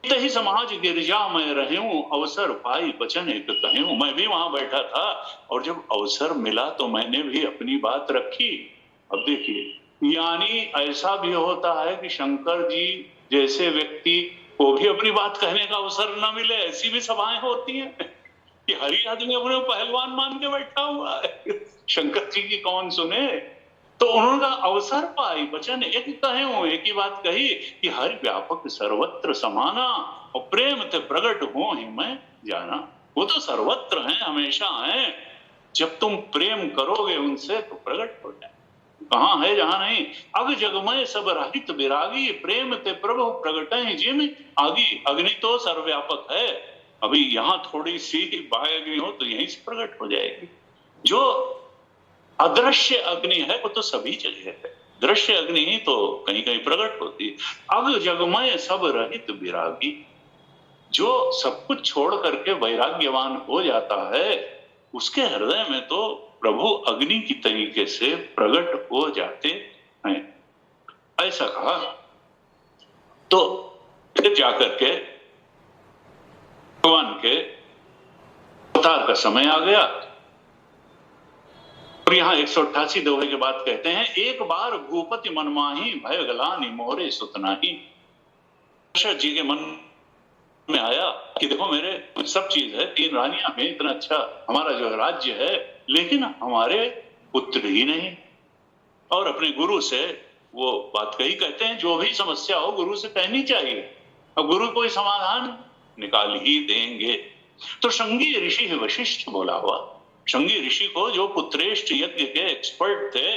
ही समाज गिरजा में रहूं, अवसर पाई वचन एक कहूं। मैं भी वहां बैठा था और जब अवसर मिला तो मैंने भी अपनी बात रखी। अब देखिए, यानी ऐसा भी होता है कि शंकर जी जैसे व्यक्ति को भी अपनी बात कहने का अवसर न मिले, ऐसी भी सभाएं होती हैं कि हर ही आदमी अपने पहलवान मान के बैठा हुआ है, शंकर जी की कौन सुने। तो उन्होंने अवसर पाई वचन एक कहूं, एक ही बात कही कि हरि व्यापक सर्वत्र समाना, और प्रेम ते प्रगट हो ही मैं जाना। वो तो सर्वत्र हैं, हमेशा हैं, जब तुम प्रेम करोगे उनसे तो प्रगट हो जाए। कहां है जहां नहीं। अग जगमय सब रहित विरागी, प्रेम ते प्रभु प्रगट जिम आगी। अग्नि तो सर्वव्यापक है, अभी यहां थोड़ी सी बाह्य अग्नि हो तो यहीं से प्रकट हो जाएगी। जो अदृश्य अग्नि है वो तो सभी जगह है, दृश्य अग्नि ही तो कहीं कहीं प्रकट होती है। अग जगमय सब रहित विरागी, जो सब कुछ छोड़ करके वैराग्यवान हो जाता है, उसके हृदय में तो प्रभु अग्नि की तरीके से प्रकट हो जाते हैं, ऐसा कहा। तो फिर जाकर के भगवान के अवतार का समय आ गया, और यहाँ 188 दोहे के बाद कहते हैं, एक बार भूपति मनमाही, भय गलानी मोरे सुतनाही। दशरथ जी के मन में आया कि देखो मेरे सब चीज है, 3 रानियां हैं, इतना अच्छा हमारा जो राज्य है, लेकिन हमारे पुत्र ही नहीं। और अपने गुरु से वो बात कही, कहते हैं जो भी समस्या हो गुरु से कहनी चाहिए, अब गुरु कोई समाधान निकाल ही देंगे। तो शृंगी ऋषि वशिष्ठ बोला हुआ, शृंगी ऋषि को जो पुत्रेष्ठ यज्ञ के एक्सपर्ट थे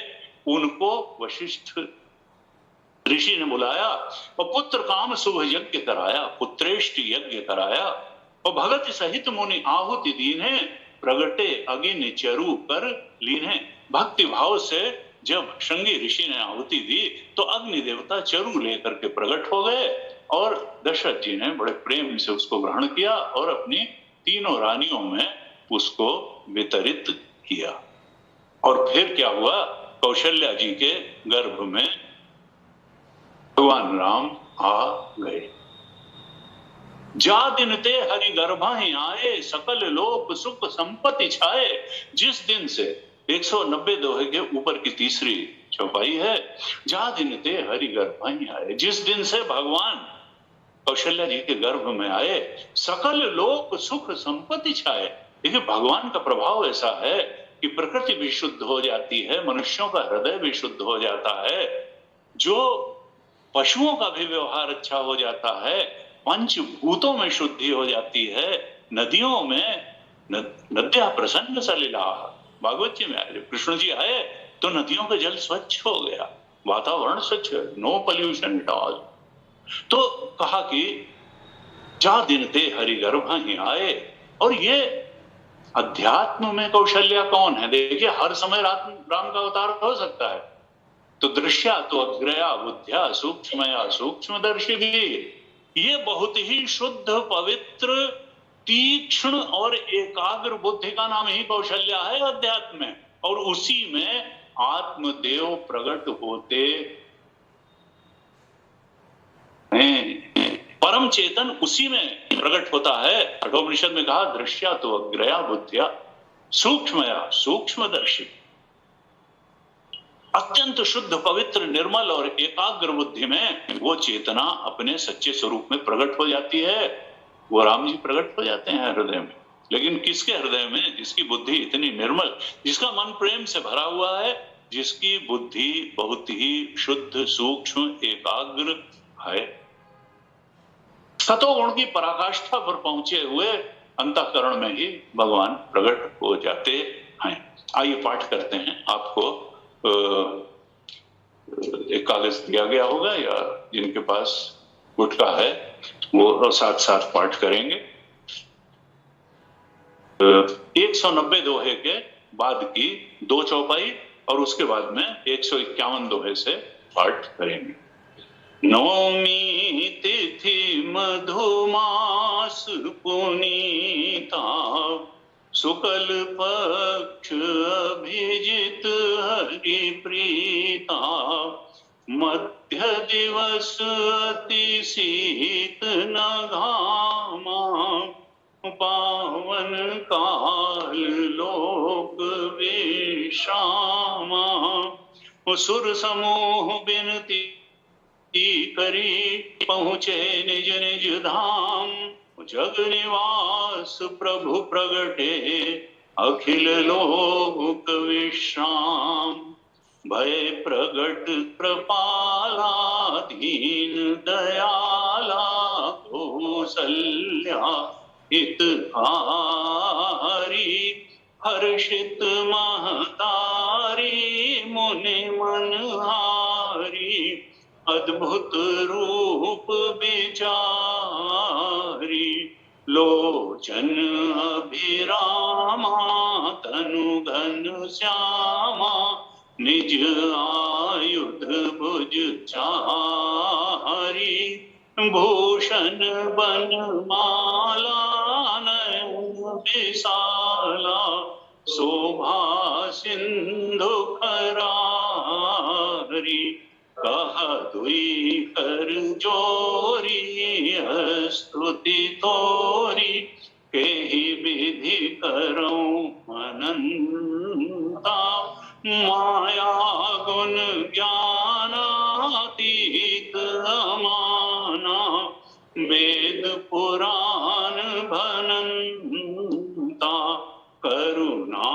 उनको वशिष्ठ ऋषि ने बुलाया और पुत्र काम शुभ यज्ञ कराया, पुत्रेष्ठ यज्ञ कराया। और भगत सहित मुनि आहुति दीने, प्रगटे अगिन चरु कर लीने। भक्ति भाव से जब शृंगी ऋषि ने आहुति दी तो अग्नि देवता चरु लेकर के प्रकट हो गए, और दशरथ जी ने बड़े प्रेम से उसको ग्रहण किया और अपनी 3 रानियों में उसको वितरित किया। और फिर क्या हुआ, कौशल्या जी के गर्भ में भगवान राम आ गए। जा दिन ते हरि गर्भा ही आए, सकल लोक सुख संपत्ति छाए। जिस दिन से 190 दोहे के ऊपर की तीसरी चौपाई है, जा दिन ते हरि गर्भा ही आए, जिस दिन से भगवान कौशल्या जी के गर्भ में आए, सकल लोक सुख संपत्ति छाए। देखिए, भगवान का प्रभाव ऐसा है कि प्रकृति भी शुद्ध हो जाती है, मनुष्यों का हृदय भी शुद्ध हो जाता है, जो पशुओं का भी व्यवहार अच्छा हो जाता है, पंचभूतों में शुद्धि हो जाती है, नदियों में नद्या प्रसन्न सलिला। भागवत जी में आए, कृष्ण जी आए तो नदियों का जल स्वच्छ हो गया, वातावरण स्वच्छ, नो पॉल्यूशन एट ऑल। तो कहा कि जा दिन ते हरि गर्भा ही आए। और ये अध्यात्म में कौशल्या कौन है? देखिए, हर समय राम का अवतार हो सकता है। तो दृश्या तो अग्रया बुद्ध्या सूक्ष्मया सूक्ष्मदर्शी भी, ये बहुत ही शुद्ध पवित्र तीक्ष्ण और एकाग्र बुद्धि का नाम ही कौशल्या है अध्यात्म में। और उसी में आत्मदेव प्रकट होते हैं, परम चेतन उसी में प्रकट होता है। कठोपनिषद में कहा, दृश्या तो अग्रया बुद्धिया सूक्ष्मया सूक्ष्मदर्शी। अत्यंत शुद्ध, पवित्र, निर्मल और एकाग्र बुद्धि में वो चेतना अपने सच्चे स्वरूप में प्रकट हो जाती है। वो राम जी प्रकट हो जाते हैं हृदय में। लेकिन किसके हृदय में? जिसकी बुद्धि इतनी निर्मल, जिसका मन प्रेम से भरा हुआ है, जिसकी बुद्धि बहुत ही शुद्ध, सूक्ष्म, एकाग्र है, सतोगुण की पराकाष्ठा पर पहुंचे हुए अंतःकरण में ही भगवान प्रकट हो जाते हैं। आइए पाठ करते हैं। आपको एक कागज दिया गया होगा, या जिनके पास गुटका है वो साथ साथ पाठ करेंगे। 190 दोहे के बाद की 2 चौपाई और उसके बाद में 151 दोहे से पाठ करेंगे। नवमी तिथि मधुमास पुनीता, शुक्ल पक्ष अभिजित हरि प्रीता, मध्य दिवस अति शीत न घामा, पावन काल लोक विश्रामा, सुर समूह बिनती करी पहुँचे निज निज धाम, जग निवास प्रभु प्रगटे अखिल लोक विश्राम, भय प्रगट कृपाला दीन दयाला, कौसल्या हितकारी, हर्षित महतारी, मुनि मनहारी, अद्भुत रूप विचारी, लोचन अभिरामा, तनु घन श्यामा, निज आयुध भुज चारी, भूषण बन माला नयन विशाला, शोभा सिंधु खरारी, कह दुई कर जोरी, स्तुति तोरी, केहि विधि करऊं अनंता, माया गुण ज्ञानातीत अमाना, वेद पुराण भनंता, करुणा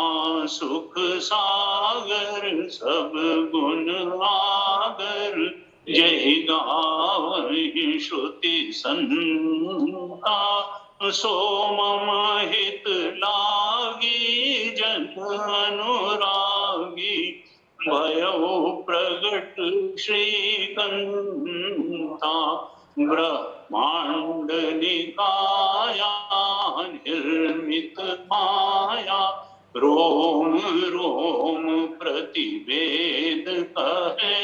सुख सागर सब गुण आगर, जय गावहि श्रुति संता, सो मम हित लागी जन अनुरागी, भयो प्रगट श्रीकंता, ब्रह्मांड निकाया निर्मित माया, रोम रोम प्रतिवेद कहे,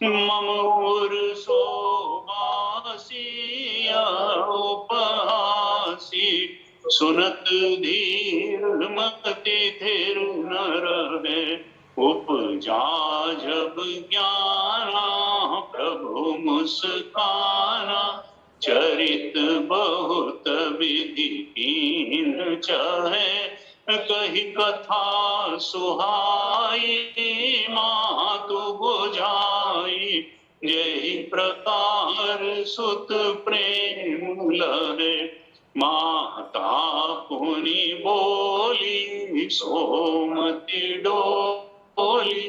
मम उर शोभासी उपहासी, सुनत धीर मति थिर न रहे, उपजा जब ज्ञाना प्रभु मुस्काना, चरित बहुत विधि कीन चाहे, कही कथा सुहाई मातु बुझाई, यही प्रकार सुत प्रेम लहे, माता पुनि बोली सोमति डोली।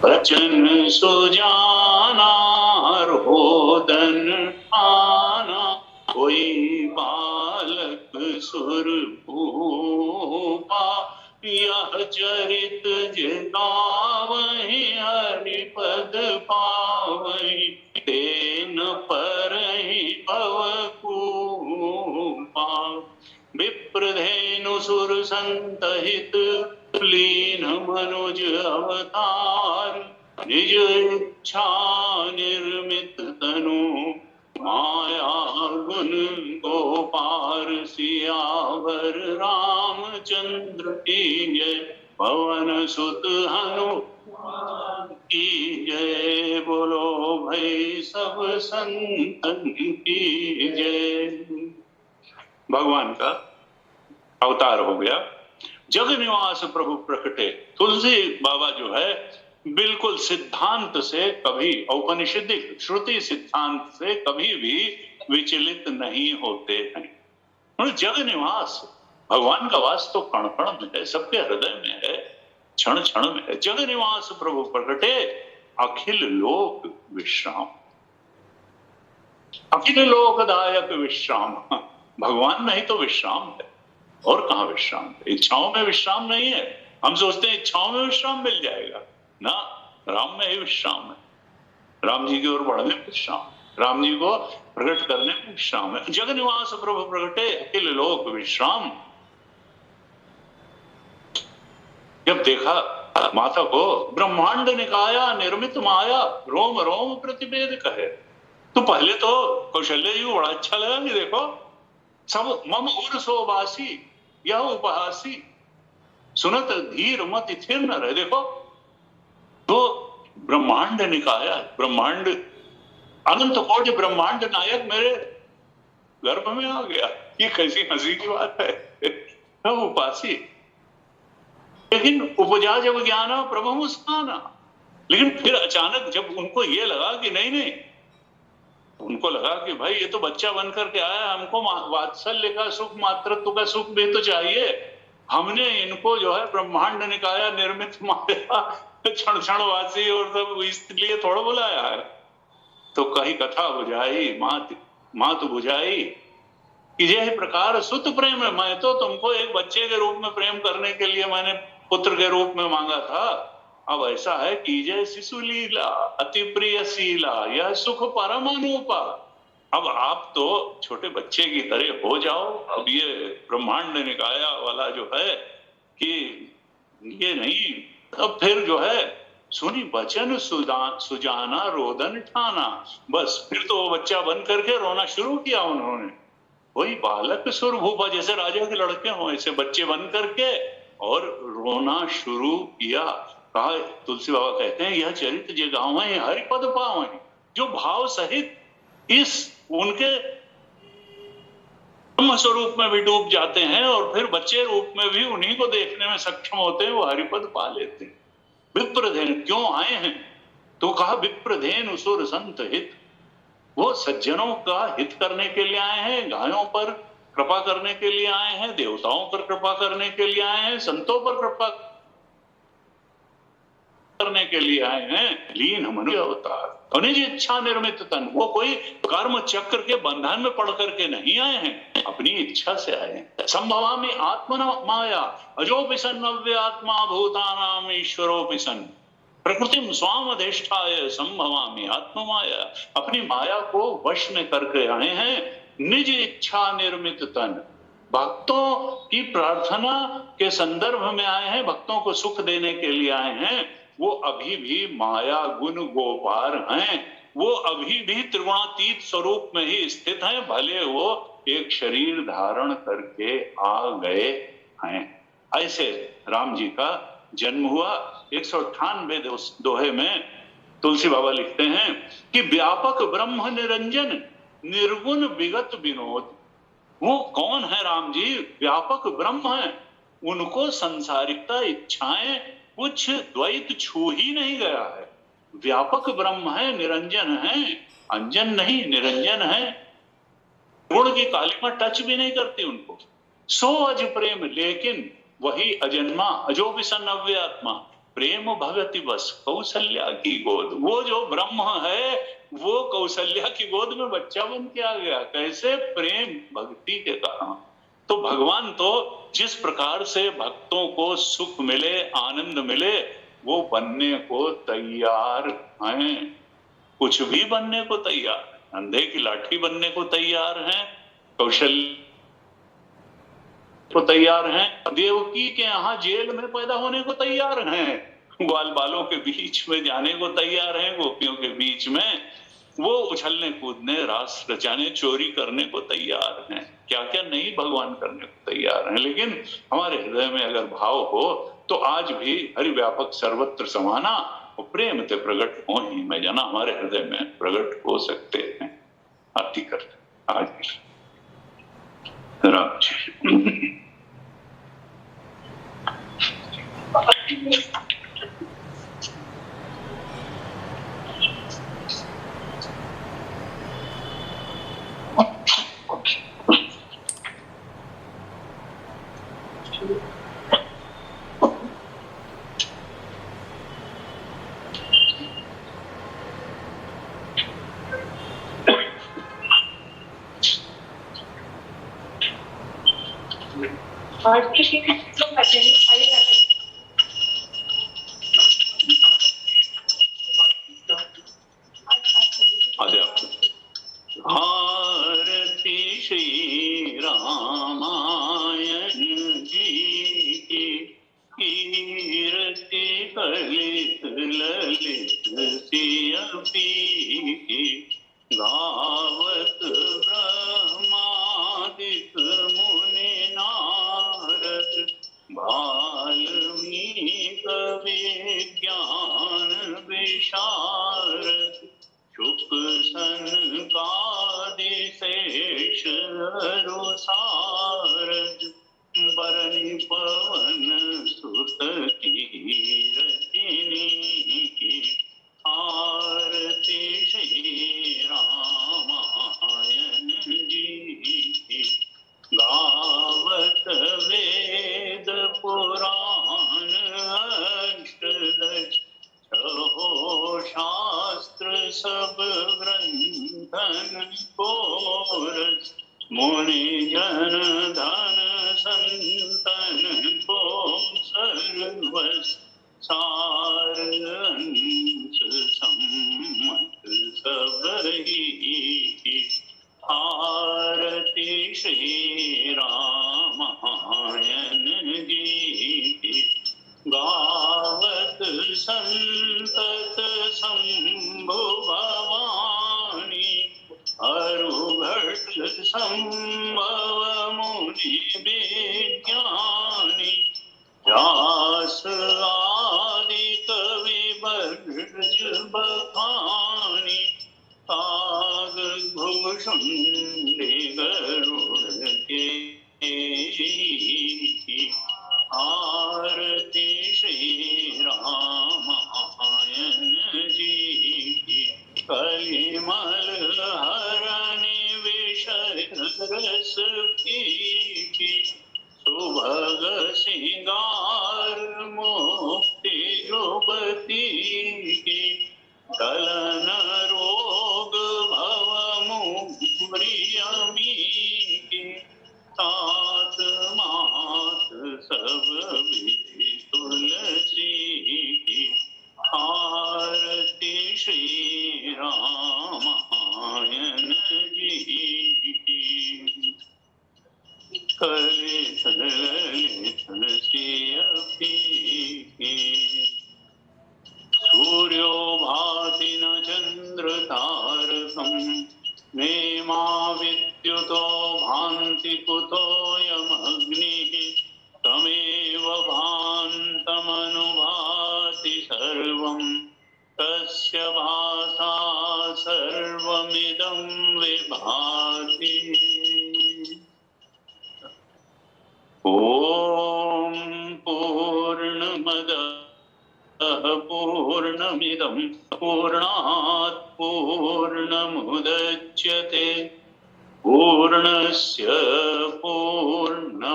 बचन सुजाना रोदन आना, कोई बालक सुर भूपा, यह चरित जिगावहि हरिपद पावहि, तेन परहि भवकूपा, विप्रधेनु सुर संतहित लीन मनुज अवतार, निज इच्छा निर्मित तनु, माया गुण गोपार, सियावर रामचंद्र की जय। पवन सुत हनुमान की जय। बोलो भाई सब संतन की जय। भगवान का अवतार हो गया, जग निवास प्रभु प्रकटे। तुलसी बाबा जो है बिल्कुल सिद्धांत से कभी, औपनिषदिक श्रुति सिद्धांत से कभी भी विचलित नहीं होते हैं। जग निवास, भगवान का वास तो कण कण में है, सबके हृदय में है, क्षण क्षण में है। जग निवास प्रभु प्रकटे, अखिल लोक विश्राम, अखिल लोकदायक विश्राम। भगवान नहीं तो विश्राम है, और कहां विश्राम है? इच्छाओं में विश्राम नहीं है। हम सोचते हैं इच्छाओं में विश्राम मिल जाएगा ना, राम में ही विश्राम है। राम जी की ओर बढ़ने में विश्राम, राम जी को प्रकट करने में विश्राम है। जग निवास प्रभु प्रकटे, अखिल लोक विश्राम। जब देखा माता को, ब्रह्मांड निकाया निर्मित माया, रोम रोम प्रतिवेद कहे। तो पहले तो कौशल्य जी को बड़ा अच्छा लगा कि देखो सब मम उर्सोवासी यह उपहासी, सुनत धीर मत स्थिर न रहे। देखो तो ब्रह्मांड निकाया, ब्रह्मांड अनंत कोटि ब्रह्मांड नायक मेरे गर्भ में आ गया। ये कैसी हंसी की बात है। उपासी, लेकिन उपजा जब ज्ञाना प्रभु मुस्काना। लेकिन फिर अचानक जब उनको ये लगा कि नहीं नहीं, उनको लगा कि भाई ये तो बच्चा बन करके आया, हमको वात्सल्य का सुख, मातृत्व का सुख भी तो चाहिए। हमने इनको जो है ब्रह्मांड निकाया निर्मित माया, क्षण क्षण वासी और सब इसलिए थोड़ा बुलाया है। तो कही कथा बुझाई मात बुझाई कि यह प्रकार सुत प्रेम है। मैं तो तुमको एक बच्चे के रूप में प्रेम करने के लिए मैंने पुत्र के रूप में मांगा था, अब ऐसा है कि जय शिशु लीला अति प्रिय शीला, यह सुख परम अनूपा। अब आप तो छोटे बच्चे की तरह हो जाओ। अब ये ब्रह्मांड निकाया वाला जो है कि ये नहीं, अब फिर जो है सुनी वचन सुजाना रोदन ठाना। बस फिर तो वो बच्चा बन करके रोना शुरू किया उन्होंने। वही बालक सुर भूपा, जैसे राजा के लड़के हों ऐसे बच्चे बन करके और रोना शुरू किया। कहा तुलसी बाबा कहते हैं यह चरित्र जे गाँव हरिपद पावे, जो भाव सहित इस उनके ब्रह्म स्वरूप में भी डूब जाते हैं और फिर बच्चे रूप में भी उन्हीं को देखने में सक्षम होते हैं, वो हरिपद पा लेते हैं। विप्रधेन क्यों आए हैं? तो कहा विप्रधेन सुर संत हित, वो सज्जनों का हित करने के लिए आए हैं, गायों पर कृपा करने के लिए आए हैं, देवताओं पर कृपा करने के लिए आए हैं, संतों पर कृपा करने के लिए आए हैं। लीन मनुष्य अवतार निज इच्छा निर्मित तन, वो कोई कर्म चक्र के बंधन में पड़ करके नहीं आए हैं, अपनी इच्छा से आए हैं। संभवामि आत्मना माया अजोपि सन् नव्यात्मा भूतानाम ईश्वरोपि सन्, प्रकृतिम स्वाम अधिष्ठाय संभवामि आत्म माया। अपनी माया को वश में करके आए हैं, निज इच्छा निर्मित तन। भक्तों की प्रार्थना के संदर्भ में आए हैं, भक्तों को सुख देने के लिए आए हैं। वो अभी भी माया गुण गोपार हैं, वो अभी भी त्रिगुणातीत स्वरूप में ही स्थित हैं, भले वो एक शरीर धारण करके आ गए हैं। ऐसे राम जी का जन्म हुआ। 198 दोहे में तुलसी बाबा लिखते हैं कि व्यापक ब्रह्म निरंजन निर्गुण विगत विनोद। वो कौन है राम जी? व्यापक ब्रह्म है, उनको संसारिकता इच्छाएं कुछ द्वैत छू ही नहीं गया है। व्यापक ब्रह्म है, निरंजन है, अंजन नहीं निरंजन है, गुण की कालिमा टच भी नहीं करती उनको। सो अज प्रेम, लेकिन वही अजन्मा अजोपि सन् नव्यात्मा, प्रेम भगति बस कौशल्या की गोद। वो जो ब्रह्म है वो कौशल्या की गोद में बच्चा बन के आ गया। कैसे? प्रेम भक्ति के कारण। तो भगवान तो जिस प्रकार से भक्तों को सुख मिले, आनंद मिले, वो बनने को तैयार हैं, कुछ भी बनने को तैयार, अंधे की लाठी बनने को तैयार हैं, कौशल्य को तैयार हैं, देवकी के यहाँ जेल में पैदा होने को तैयार हैं, ग्वाल बालों के बीच में जाने को तैयार हैं, गोपियों के बीच में वो उछलने कूदने रास रचाने चोरी करने को तैयार हैं, क्या क्या नहीं भगवान करने को तैयार हैं। लेकिन हमारे हृदय में अगर भाव हो तो आज भी हरि व्यापक सर्वत्र समाना और प्रेम ते प्रकट हो ही मैं जना हमारे हृदय में प्रकट हो सकते हैं। आरती करते आज राम जी। आरती श्री रामायण जी की, कीर्ति कलित ललित सियपी की, गावत ब्रह्मादिक मुनि नारद, वाल्मीकि विज्ञान विशारद, शुक सनकादिशेष सारद, बरनि पवन सुत कीरतिनी की, आरती श्री रामायण जी की, गावत वेद पुराण अष्टदश, हो शास्त्र सब ग्रंथन को रस, मुनि जन धन संतन को सर्वस, सार अंश सम्मत सब ही, आरती श्री रामायण जी की, गावत संतत शंभु भवानी, अरुभट संभव मुनि विज्ञानी, व्यास आदि कवि बर्ज बखानी, काग भूषुंडी गरुड़ के, आरती श्री रामायण जी की, कलिमल हरनि विषय रस पीकी, सुभग सिंगार मुक्ति युवती की, दलन रोग भव मुरियमी की, तात मात सब विधि तुलसी की, आरती श्री रामायण जी की, कलित ललित सियपी की, सूर्यो भाति न चंद्र तारकम्, नेमा विद्युतो भान्ति कुतोऽयमग्निः, तमेव भान्तमनुभाति सर्वं, तस्य भासा सर्वमिदं विभाति। ॐ पूर्णमदः पूर्णमिदं पूर्णात् पूर्णमुदच्यते, पूर्णस्य पूर्णमादाय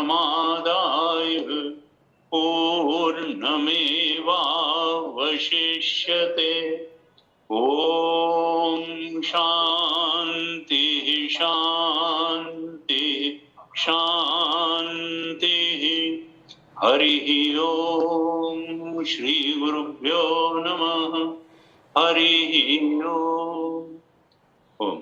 पूर्णमेवावशिष्यते। ॐ शान्ति शान्ति शान्तिः। हरिः ओम श्री गुरुभ्यो नमः। हरिः ओम।